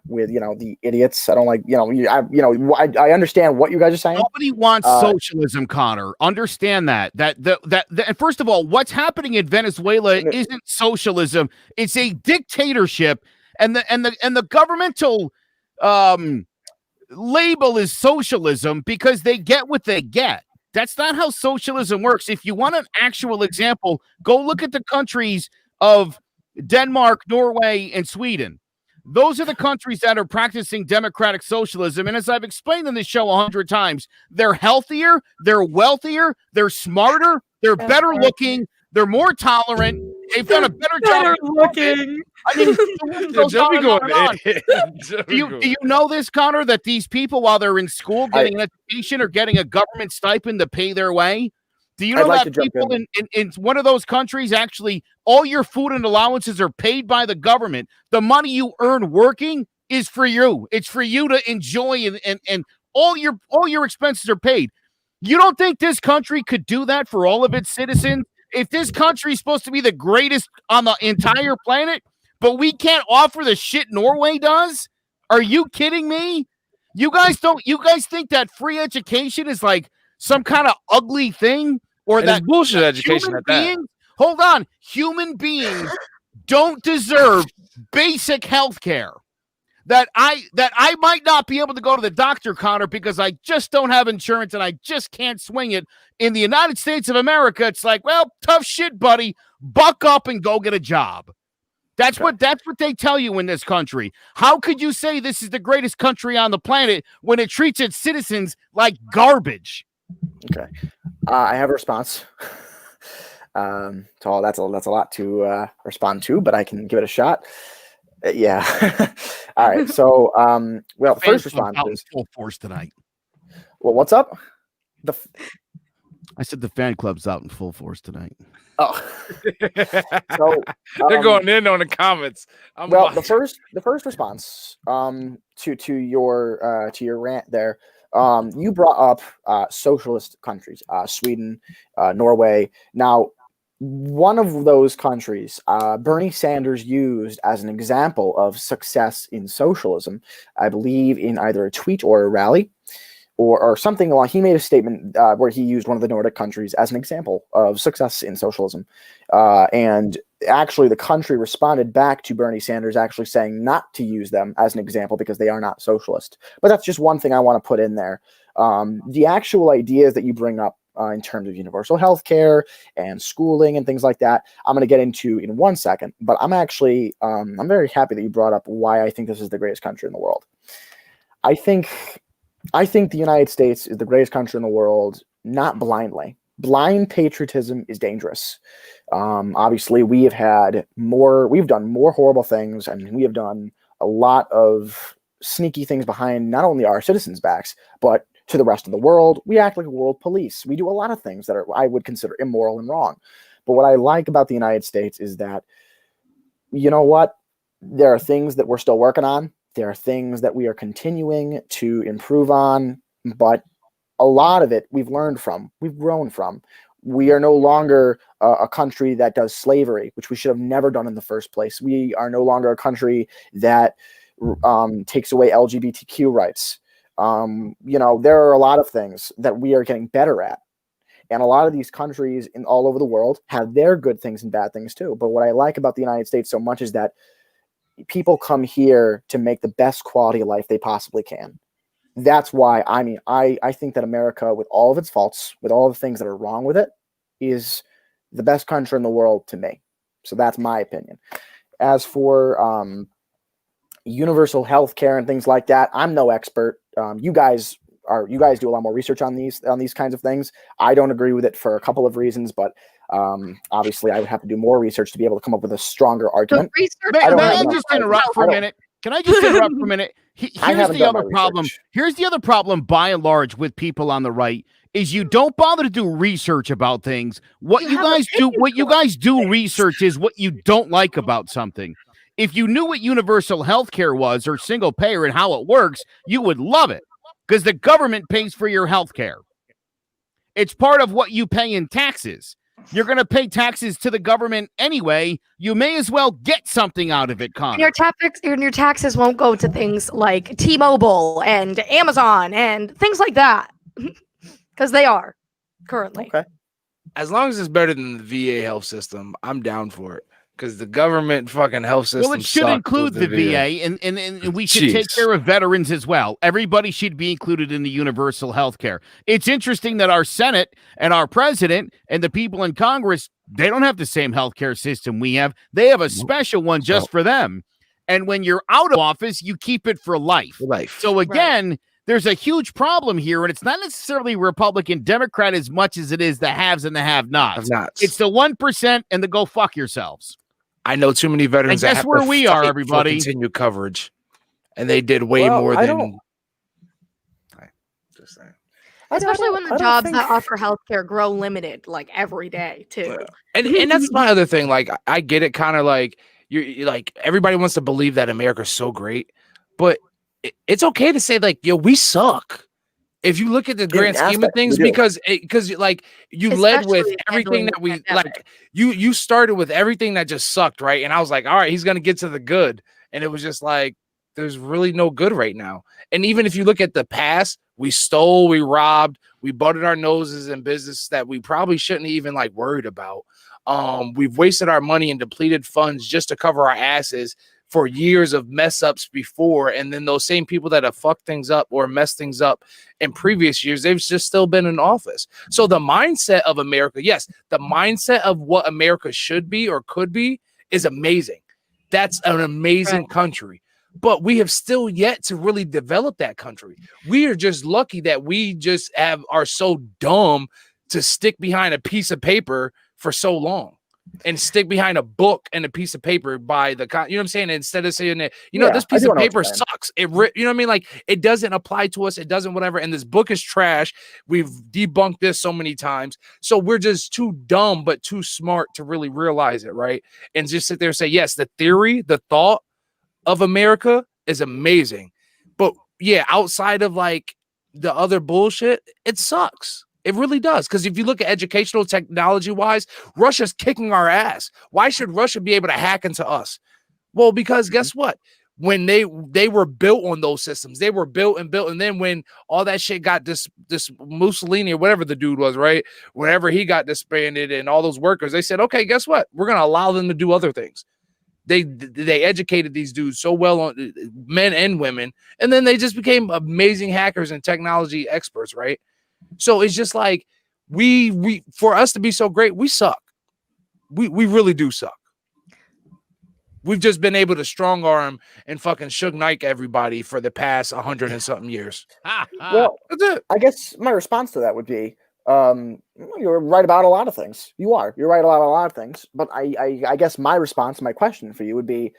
with the idiots. I don't like I understand what you guys are saying. Nobody wants socialism, Connor. Understand that. And first of all, what's happening in Venezuela isn't socialism. It's a dictatorship and the governmental label is socialism because they get what they get. That's not how socialism works. If you want an actual example, go look at the countries of Denmark, Norway, and Sweden. Those are the countries that are practicing democratic socialism. And as I've explained in this show 100 times, they're healthier, they're wealthier, they're smarter, they're better looking, they're more tolerant. They've done a better job looking. I mean, do you know this, Connor, that these people, while they're in school getting an education or getting a government stipend to pay their way? Do you know that people in one of those countries, actually, all your food and allowances are paid by the government? The money you earn working is for you. It's for you to enjoy, and all your expenses are paid. You don't think this country could do that for all of its citizens? If this country is supposed to be the greatest on the entire planet, but we can't offer the shit Norway does? Are you kidding me? You guys think that free education is like some kind of ugly thing, or and that bullshit education at that? Hold on. Human beings don't deserve basic health care. That I might not be able to go to the doctor, Connor, because I just don't have insurance and I just can't swing it. In the United States of America, it's like, well, tough shit, buddy. Buck up and go get a job. That's what they tell you in this country. How could you say this is the greatest country on the planet when it treats its citizens like garbage? Okay, I have a response. So that's a lot to respond to, but I can give it a shot. Yeah. All right. So, well, the first response is full force tonight. Well, what's up? I said the fan club's out in full force tonight. Oh, so they're going in on the comments. The first response to your rant there, you brought up socialist countries, Sweden, Norway. Now, one of those countries, Bernie Sanders used as an example of success in socialism, I believe in either a tweet or a rally or something along. He made a statement where he used one of the Nordic countries as an example of success in socialism. And actually the country responded back to Bernie Sanders actually saying not to use them as an example because they are not socialist. But that's just one thing I want to put in there. The actual ideas that you bring up in terms of universal health care and schooling and things like that, I'm going to get into in 1 second. But I'm actually, I'm very happy that you brought up why I think this is the greatest country in the world. I think the United States is the greatest country in the world, not blindly. Blind patriotism is dangerous. Obviously, we've done more horrible things, and we have done a lot of sneaky things behind not only our citizens' backs, but to the rest of the world. We act like a world police. We do a lot of things that I would consider immoral and wrong. But what I like about the United States is that, you know what? There are things that we're still working on. There are things that we are continuing to improve on, but a lot of it we've learned from, we've grown from. We are no longer a country that does slavery, which we should have never done in the first place. We are no longer a country that takes away LGBTQ rights. There are a lot of things that we are getting better at. And a lot of these countries all over the world have their good things and bad things too. But what I like about the United States so much is that people come here to make the best quality of life they possibly can. That's why, I think that America, with all of its faults, with all the things that are wrong with it, is the best country in the world to me. So that's my opinion. As for universal health care and things like that, I'm no expert. You guys do a lot more research on these kinds of things. I don't agree with it for a couple of reasons, but obviously I would have to do more research to be able to come up with a stronger argument. Can I just interrupt for a minute? Here's the other problem. Here's the other problem by and large with people on the right is you don't bother to do research about things. What you guys do research is what you don't like about something. If you knew what universal health care was or single payer and how it works, you would love it because the government pays for your health care. It's part of what you pay in taxes. You're going to pay taxes to the government anyway. You may as well get something out of it, Connor. Your taxes won't go to things like T-Mobile and Amazon and things like that because they are currently. Okay. As long as it's better than the VA health system, I'm down for it. because the government fucking health system. Well, it should include the VA, and we should take care of veterans as well. Everybody should be included in the universal health care. It's interesting that our Senate and our president and the people in Congress, they don't have the same health care system we have. They have a special one just for them. And when you're out of office, you keep it for life. So again, there's a huge problem here, and it's not necessarily Republican, Democrat as much as it is the haves and the have-nots. It's the 1% and the go fuck yourselves. I know too many veterans. And guess where we are, everybody. Continue coverage, and they did way more than. Just saying. Especially when the jobs that offer healthcare grow limited, like every day too. And that's my other thing. Like I get it, kind of like you're like everybody wants to believe that America's so great, but it's okay to say like, yo, we suck. If you look at the grand scheme of things, because like you led with everything that we like, you started with everything that just sucked, right? And I was like, all right, he's gonna get to the good, and it was just like there's really no good right now. And even if you look at the past, we stole, we robbed, we butted our noses in business that we probably shouldn't even like worried about. We've wasted our money and depleted funds just to cover our asses for years of mess ups before, and then those same people that have fucked things up or messed things up in previous years, they've just still been in office. So the mindset of America, yes, the mindset of what America should be or could be is amazing. That's an amazing country, but we have still yet to really develop that country. We are just lucky that we just are so dumb to stick behind a piece of paper for so long. And stick behind a book and a piece of paper by the, you know what I'm saying? Instead of saying that, this piece of paper sucks. You know what I mean? Like it doesn't apply to us. It doesn't whatever. And this book is trash. We've debunked this so many times. So we're just too dumb, but too smart to really realize it. Right. And just sit there and say, yes, the theory, the thought of America is amazing. But yeah, outside of like the other bullshit, it sucks. It really does. Because if you look at educational technology wise, Russia's kicking our ass. Why should Russia be able to hack into us? Well, because guess what? When they were built on those systems, they were built. And then when all that shit got this Mussolini or whatever the dude was, right? Whenever he got disbanded and all those workers, they said, okay, guess what? We're going to allow them to do other things. They educated these dudes so well, on men and women. And then they just became amazing hackers and technology experts, right? So it's just like we for us to be so great, we suck. We really do suck. We've just been able to strong arm and fucking Suge Knight everybody for the past 100 and something years. Well, that's it. I guess my response to that would be, you're right about a lot of things. You're right about a lot of things. But I guess my response, my question for you would be,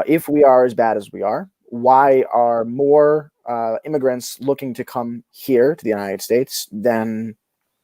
if we are as bad as we are, why are more immigrants looking to come here to the United States than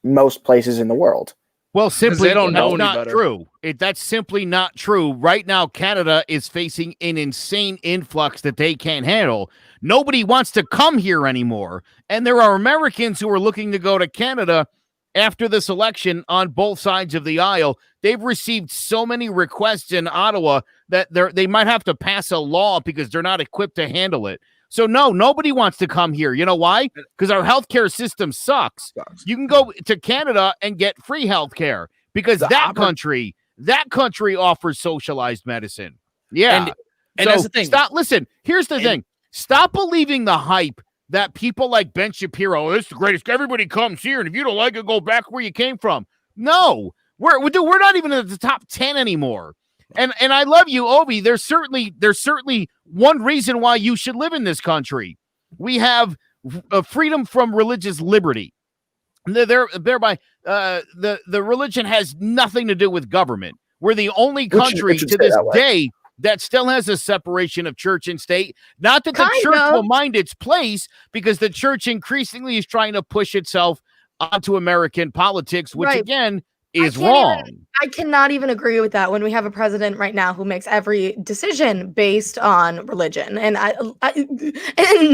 most places in the world? Well, simply they don't know any not better. True. That's simply not true. Right now, Canada is facing an insane influx that they can't handle. Nobody wants to come here anymore. And there are Americans who are looking to go to Canada after this election on both sides of the aisle. They've received so many requests in Ottawa that they might have to pass a law because they're not equipped to handle it. So no, nobody wants to come here. You know why? Because our healthcare system sucks. You can go to Canada and get free healthcare because that country offers socialized medicine. Yeah. And so that's the thing. Listen, here's the thing. Stop believing the hype that people like Ben Shapiro, this is the greatest. Everybody comes here, and if you don't like it, go back where you came from. No, we're not even in the top 10 anymore. And I love you, Obi. There's certainly one reason why you should live in this country. We have freedom from religious liberty. Thereby, the religion has nothing to do with government. We're the only country to this day that still has a separation of church and state. Not that the church will mind its place, because the church increasingly is trying to push itself onto American politics, which again is wrong. I cannot even agree with that when we have a president right now who makes every decision based on religion and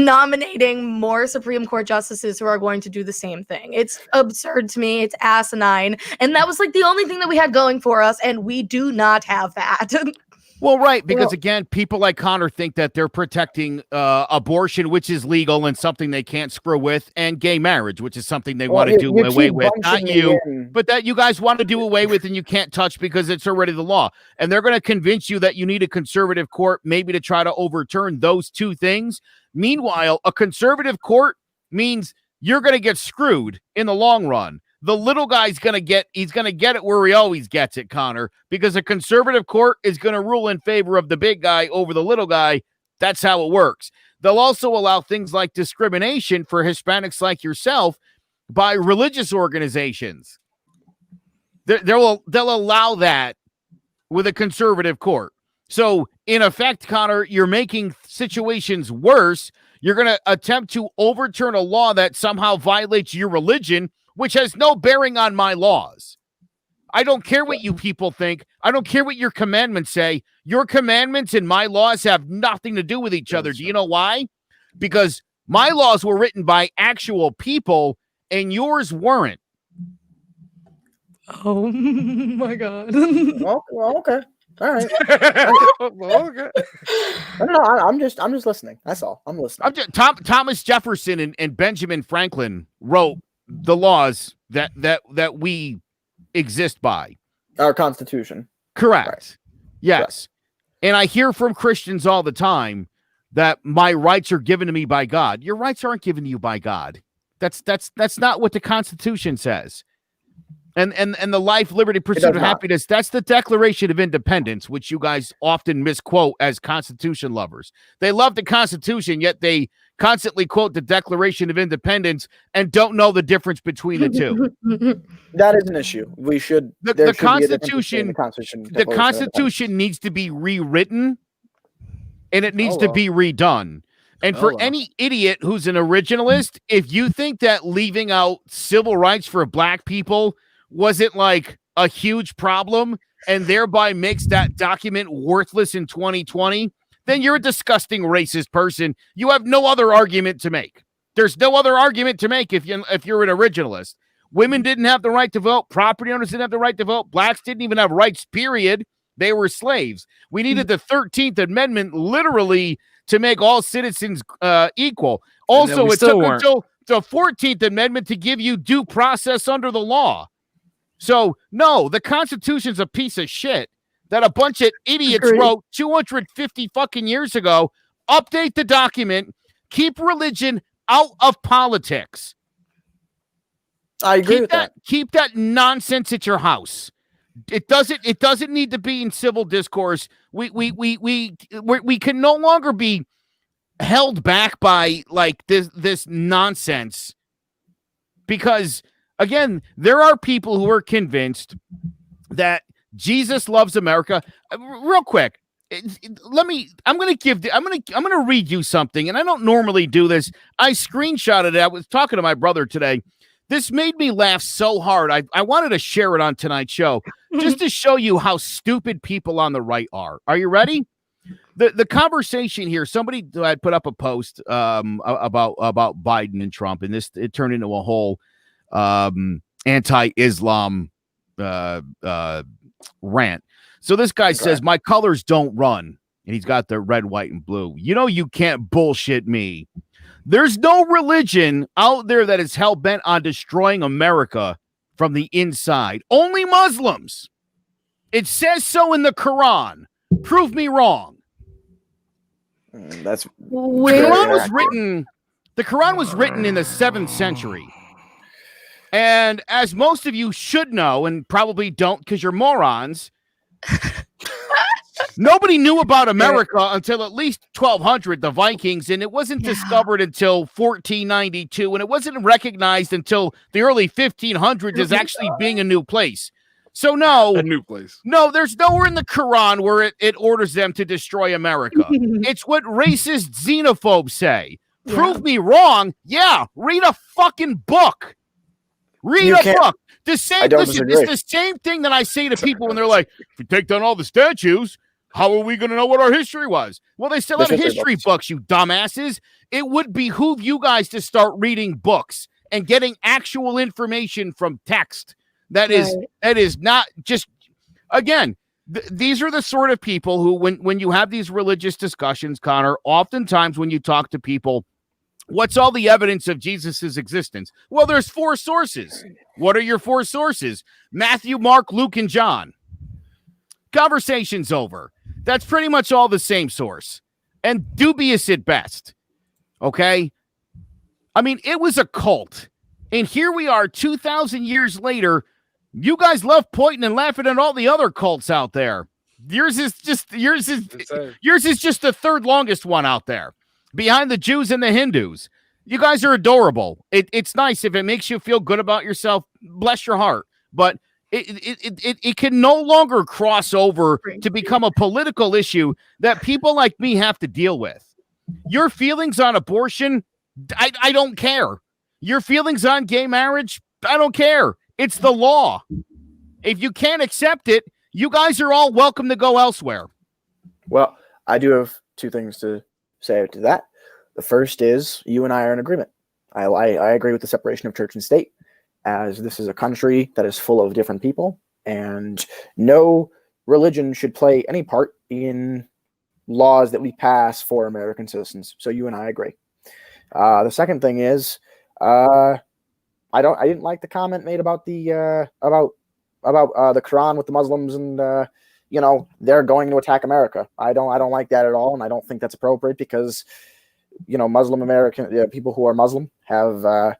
nominating more Supreme Court justices who are going to do the same thing. It's absurd to me. It's asinine. And that was like the only thing that we had going for us. And we do not have that. Well, right, because again, people like Connor think that they're protecting abortion, which is legal and something they can't screw with, and gay marriage, which is something they want to do away with. Not you, but that you guys want to do away with and you can't touch because it's already the law. And they're going to convince you that you need a conservative court maybe to try to overturn those two things. Meanwhile, a conservative court means you're going to get screwed in the long run. The little guy's going to get it where he always gets it, Connor, because a conservative court is going to rule in favor of the big guy over the little guy. That's how it works. They'll also allow things like discrimination for Hispanics like yourself by religious organizations. They'll allow that with a conservative court. So in effect, Connor, you're making situations worse. You're going to attempt to overturn a law that somehow violates your religion, which has no bearing on my laws. I don't care what you people think. I don't care what your commandments say. Your commandments and my laws have nothing to do with each other. Do you know why? Because my laws were written by actual people and yours weren't. Oh my God. Well, okay. All right. Okay. No, I'm just listening. That's all. I'm listening. Thomas Jefferson and Benjamin Franklin wrote the laws that we exist by. Our Constitution. Correct. Right. Yes. Right. And I hear from Christians all the time that my rights are given to me by God. Your rights aren't given to you by God. That's not what the Constitution says. And the life, liberty, pursuit of happiness, that's the Declaration of Independence, which you guys often misquote as Constitution lovers. They love the Constitution, yet they constantly quote the Declaration of Independence and don't know the difference between the two. That is an issue. We should the Constitution needs to be rewritten, and it needs to be redone. And for any idiot who's an originalist, if you think that leaving out civil rights for black people wasn't like a huge problem and thereby makes that document worthless in 2020, then you're a disgusting racist person. You have no other argument to make. There's no other argument to make if you're an originalist. Women didn't have the right to vote. Property owners didn't have the right to vote. Blacks didn't even have rights, period. They were slaves. We needed the 13th Amendment literally to make all citizens equal. Also, it took until the 14th Amendment to give you due process under the law. So, no, the Constitution's a piece of shit that a bunch of idiots wrote 250 fucking years ago. Update the document. Keep religion out of politics. I agree with that. Keep that nonsense at your house. It doesn't need to be in civil discourse. We can no longer be held back by like this nonsense, because again, there are people who are convinced that Jesus loves America. Real quick, I'm going to read you something, and I don't normally do this. I screenshotted it. I was talking to my brother today. This made me laugh so hard. I wanted to share it on tonight's show just to show you how stupid people on the right are. Are you ready? The conversation here, somebody had put up a post about Biden and Trump, and it turned into a whole anti-Islam rant. So this guy says, my colors don't run, and he's got the red, white, and blue. You know, you can't bullshit me. There's no religion out there that is hell-bent on destroying America from the inside. Only Muslims. It says so in the Quran. Prove me wrong. That's the Quran was written in the 7th century. And as most of you should know, and probably don't because you're morons, nobody knew about America until at least 1200, the Vikings, and it wasn't discovered until 1492, and it wasn't recognized until the early 1500s as actually being a new place. So no, a new place. No, there's nowhere in the Quran where it orders them to destroy America. It's what racist xenophobes say. Prove me wrong. Yeah, read a fucking book. Read a book. It's the same thing that I say to people when they're like, if you take down all the statues, how are we going to know what our history was? Well, they still have history books, you dumbasses. It would behoove you guys to start reading books and getting actual information from text. That is not just, again, these are the sort of people who, when you have these religious discussions, Connor, oftentimes when you talk to people, what's all the evidence of Jesus's existence? Well, there's 4 sources. What are your 4 sources? Matthew, Mark, Luke, and John. Conversation's over. That's pretty much all the same source, and dubious at best. Okay? I mean, it was a cult, and here we are 2,000 years later. You guys love pointing and laughing at all the other cults out there. Yours is just the 3rd longest one out there, behind the Jews and the Hindus. You guys are adorable. It's nice if it makes you feel good about yourself. Bless your heart. But it can no longer cross over to become a political issue that people like me have to deal with. Your feelings on abortion, I don't care. Your feelings on gay marriage, I don't care. It's the law. If you can't accept it, you guys are all welcome to go elsewhere. Well, I do have 2 things to say to that. The first is you and I are in agreement. I agree with the separation of church and state, as this is a country that is full of different people, and no religion should play any part in laws that we pass for American citizens. So you and I agree. The second thing is, I didn't like the comment made about the Quran with the Muslims and they're going to attack America. I don't like that at all, and I don't think that's appropriate because Muslim American people who are Muslim have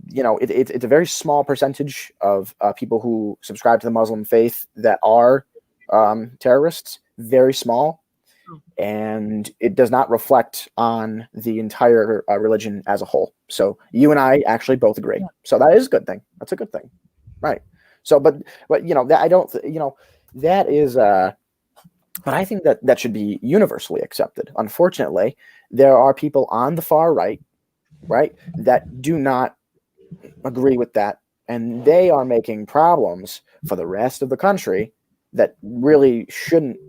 it's a very small percentage of people who subscribe to the Muslim faith that are terrorists. Very small. And it does not reflect on the entire religion as a whole. So you and I actually both agree. So that is a good thing. That's a good thing, right? So, but that I don't, that is, but I think that should be universally accepted. Unfortunately, there are people on the far right, that do not agree with that, and they are making problems for the rest of the country that really shouldn't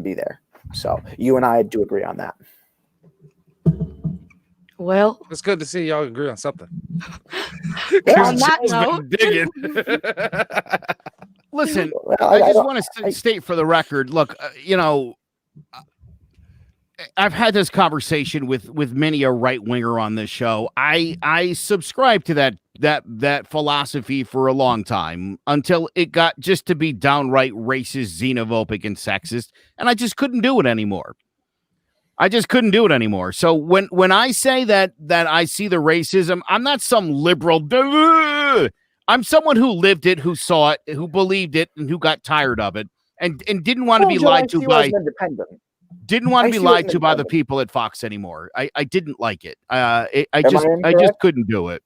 be there. So you and I do agree on that. Well, it's good to see y'all agree on something. on that note, listen, I just want to state for the record. Look, I've had this conversation with many a right winger on this show. I subscribe to that philosophy for a long time until it got just to be downright racist, xenophobic, and sexist, and I just couldn't do it anymore. So when I say that I see the racism, I'm not some liberal. I'm someone who lived it, who saw it, who believed it, and who got tired of it, and didn't want to be lied to by. Didn't want to be lied to by the people at Fox anymore. I didn't like it. I just couldn't do it.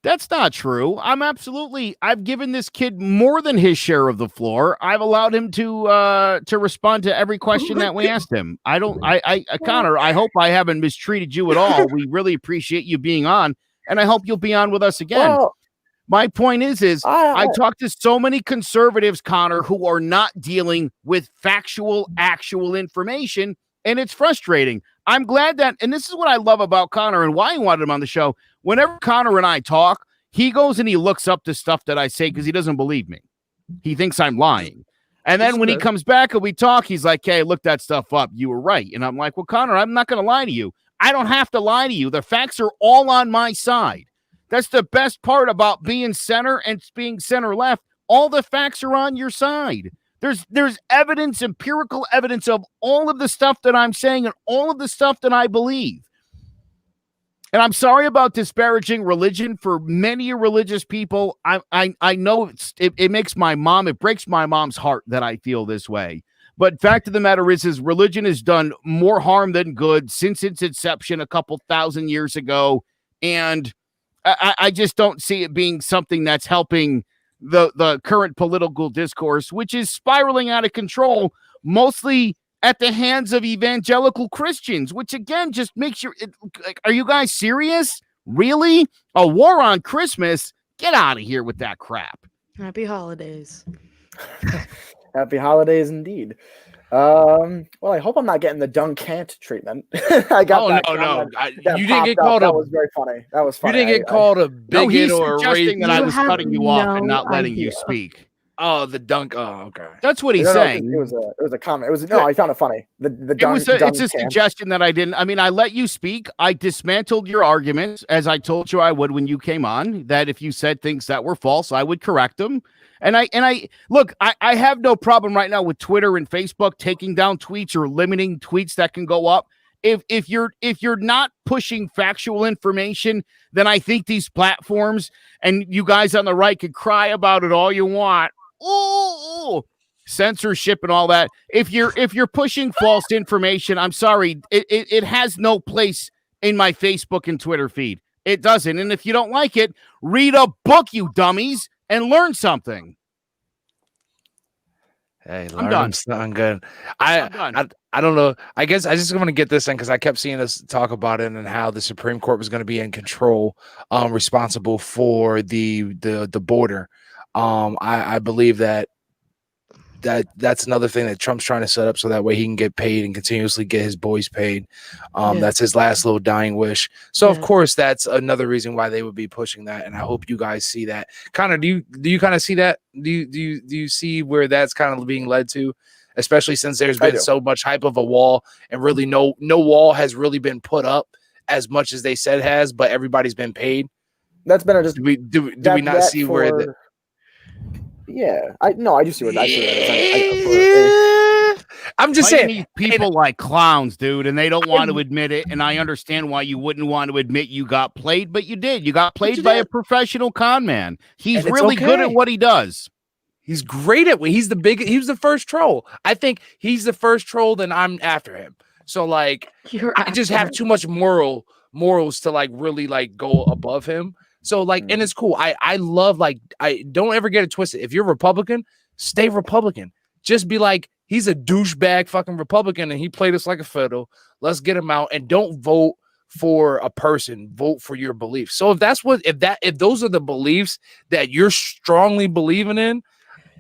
That's not true. I've given this kid more than his share of the floor. I've allowed him to respond to every question that we asked him. Connor, I hope I haven't mistreated you at all. We really appreciate you being on, and I hope you'll be on with us again. Well, my point is I talk to so many conservatives, Connor, who are not dealing with factual, actual information, and it's frustrating. I'm glad that, and this is what I love about Connor and why I wanted him on the show. Whenever Connor and I talk, he goes and he looks up the stuff that I say because he doesn't believe me. He thinks I'm lying. And then when he comes back and we talk, he's like, hey, look that stuff up. You were right. And I'm like, well, Connor, I'm not going to lie to you. I don't have to lie to you. The facts are all on my side. That's the best part about being center and being center left. All the facts are on your side. There's evidence, empirical evidence of all of the stuff that I'm saying and all of the stuff that I believe. And I'm sorry about disparaging religion for many religious people. I know it makes my mom, it breaks my mom's heart that I feel this way. But fact of the matter is religion has done more harm than good since its inception a couple thousand years ago. And I just don't see it being something that's helping the current political discourse, which is spiraling out of control, mostly at the hands of evangelical Christians, which again just makes you like, are you guys serious? Really? A war on Christmas? Get out of here with that crap. Happy holidays. Happy holidays indeed. Well, I hope I'm not getting the Dunkant treatment. I got no. You didn't get called that was very funny. That was funny. You didn't get called a bigot he's or a suggesting racist. that I was cutting you off and not letting you speak. Oh, the dunk. Oh, okay. That's what he's No, saying. it was a comment. I found it funny. It's a suggestion that I didn't. I mean, I let you speak. I dismantled your arguments as I told you I would when you came on. That if you said things that were false, I would correct them. And I look. I have no problem right now with Twitter and Facebook taking down tweets or limiting tweets that can go up. If you're not pushing factual information, then I think these platforms and you guys on the right can cry about it all you want. Ooh, censorship and all that. If you're pushing false information, I'm sorry, it has no place in my Facebook and Twitter feed. It doesn't. And if you don't like it, read a book, you dummies, and learn something. Hey, I'm done. I'm good. I don't know. I guess I just want to get this in because I kept seeing us talk about it and how the Supreme Court was going to be in control, responsible for the border. I believe that's another thing that Trump's trying to set up so that way he can get paid and continuously get his boys paid. That's his last little dying wish. So of course that's another reason why they would be pushing that. And I hope you guys see that. Connor, do you kind of see that? Do you see where that's kind of being led to? Especially since there's been so much hype of a wall and really no wall has really been put up as much as they said it has, but everybody's been paid. That's been just do we not see where the yeah, I do see what I see. I'm just saying these people like clowns, dude, and they don't want to admit it. And I understand why you wouldn't want to admit you got played, but you did. You got played by a professional con man. He's really good at what he does. He's great at what he was the first troll. I think he's the first troll, then I'm after him. So like I just have too much morals to like really like go above him. So like, and it's cool. I love I don't ever get it twisted. If you're Republican, stay Republican. Just be like, he's a douchebag fucking Republican and he played us like a fiddle. Let's get him out and don't vote for a person. Vote for your beliefs. So if those are the beliefs that you're strongly believing in,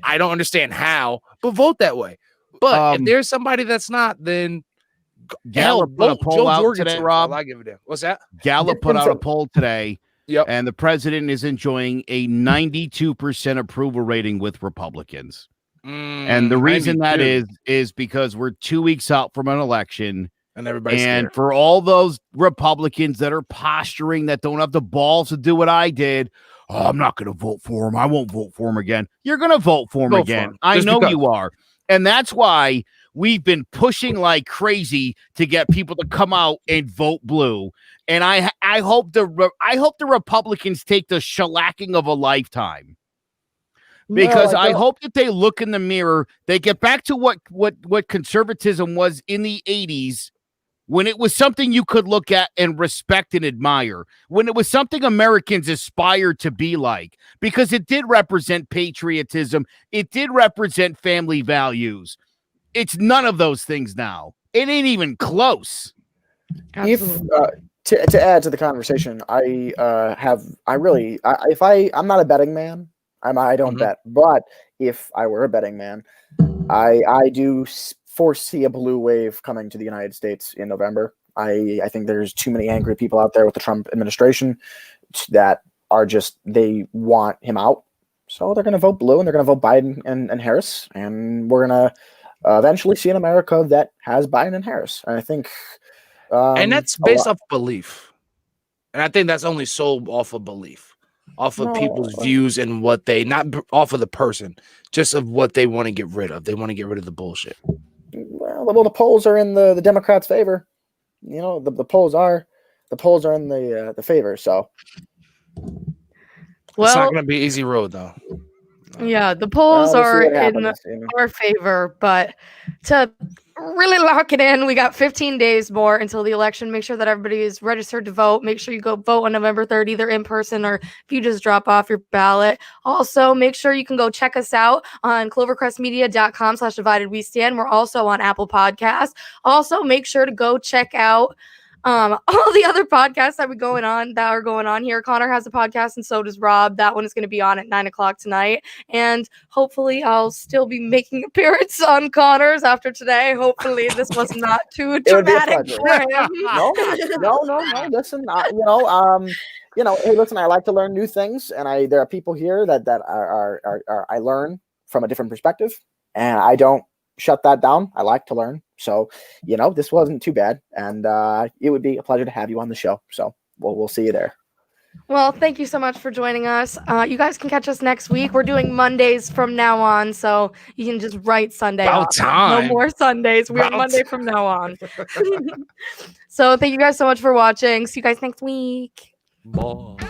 I don't understand how, but vote that way. But if there's somebody that's not, then Gallup put a poll out today, Rob. I give it a what's that? Gallup put out a poll today. Yep. And the president is enjoying a 92% approval rating with Republicans. And the reason 92. that is because we're 2 weeks out from an election. And everybody's scared. For all those Republicans that are posturing, that don't have the balls to do what I did, I'm not going to vote for him. I won't vote for him again. You're going to vote for him again. I know you are. And that's why we've been pushing like crazy to get people to come out and vote blue. And I hope the Republicans take the shellacking of a lifetime. Because I hope that they look in the mirror, they get back to what conservatism was in the 80s, when it was something you could look at and respect and admire, when it was something Americans aspired to be like, because it did represent patriotism, it did represent family values. It's none of those things now. It ain't even close. Absolutely. To add to the conversation, I'm not a betting man. I don't bet, but if I were a betting man, I do foresee a blue wave coming to the United States in November. I think there's too many angry people out there with the Trump administration that are they want him out. So they're going to vote blue and they're going to vote Biden and Harris. And we're going to eventually see an America that has Biden and Harris. And I think... and that's based off belief. And I think that's only so off of belief. Off of people's views and what they, not off of the person, just of what they want to get rid of. They want to get rid of the bullshit. Well, the polls are in the Democrats' favor. You know, the polls are in the favor. So, it's not going to be an easy road, though. Yeah, the polls are in our favor, but to really lock it in, we got 15 days more until the election. Make sure that everybody is registered to vote. Make sure you go vote on November 3rd, either in person or if you just drop off your ballot. Also, make sure you can go check us out on clovercrestmedia.com/dividedwestand. We're also on Apple Podcasts. Also, make sure to go check out all the other podcasts that are going on here. Connor has a podcast and so does Rob. That one is going to be on at 9:00 tonight. And hopefully I'll still be making appearance on Connor's after today. Hopefully this was not too dramatic for him. No. Listen, hey, listen, I like to learn new things. And there are people here that I learn from a different perspective, and I don't shut that down. I like to learn. So, this wasn't too bad, and it would be a pleasure to have you on the show. So we'll see you there. Well, thank you so much for joining us. You guys can catch us next week. We're doing Mondays from now on, so you can just write Sunday About off. time. No more Sundays. We're About Monday from now on. So thank you guys so much for watching. See you guys next week. Bye.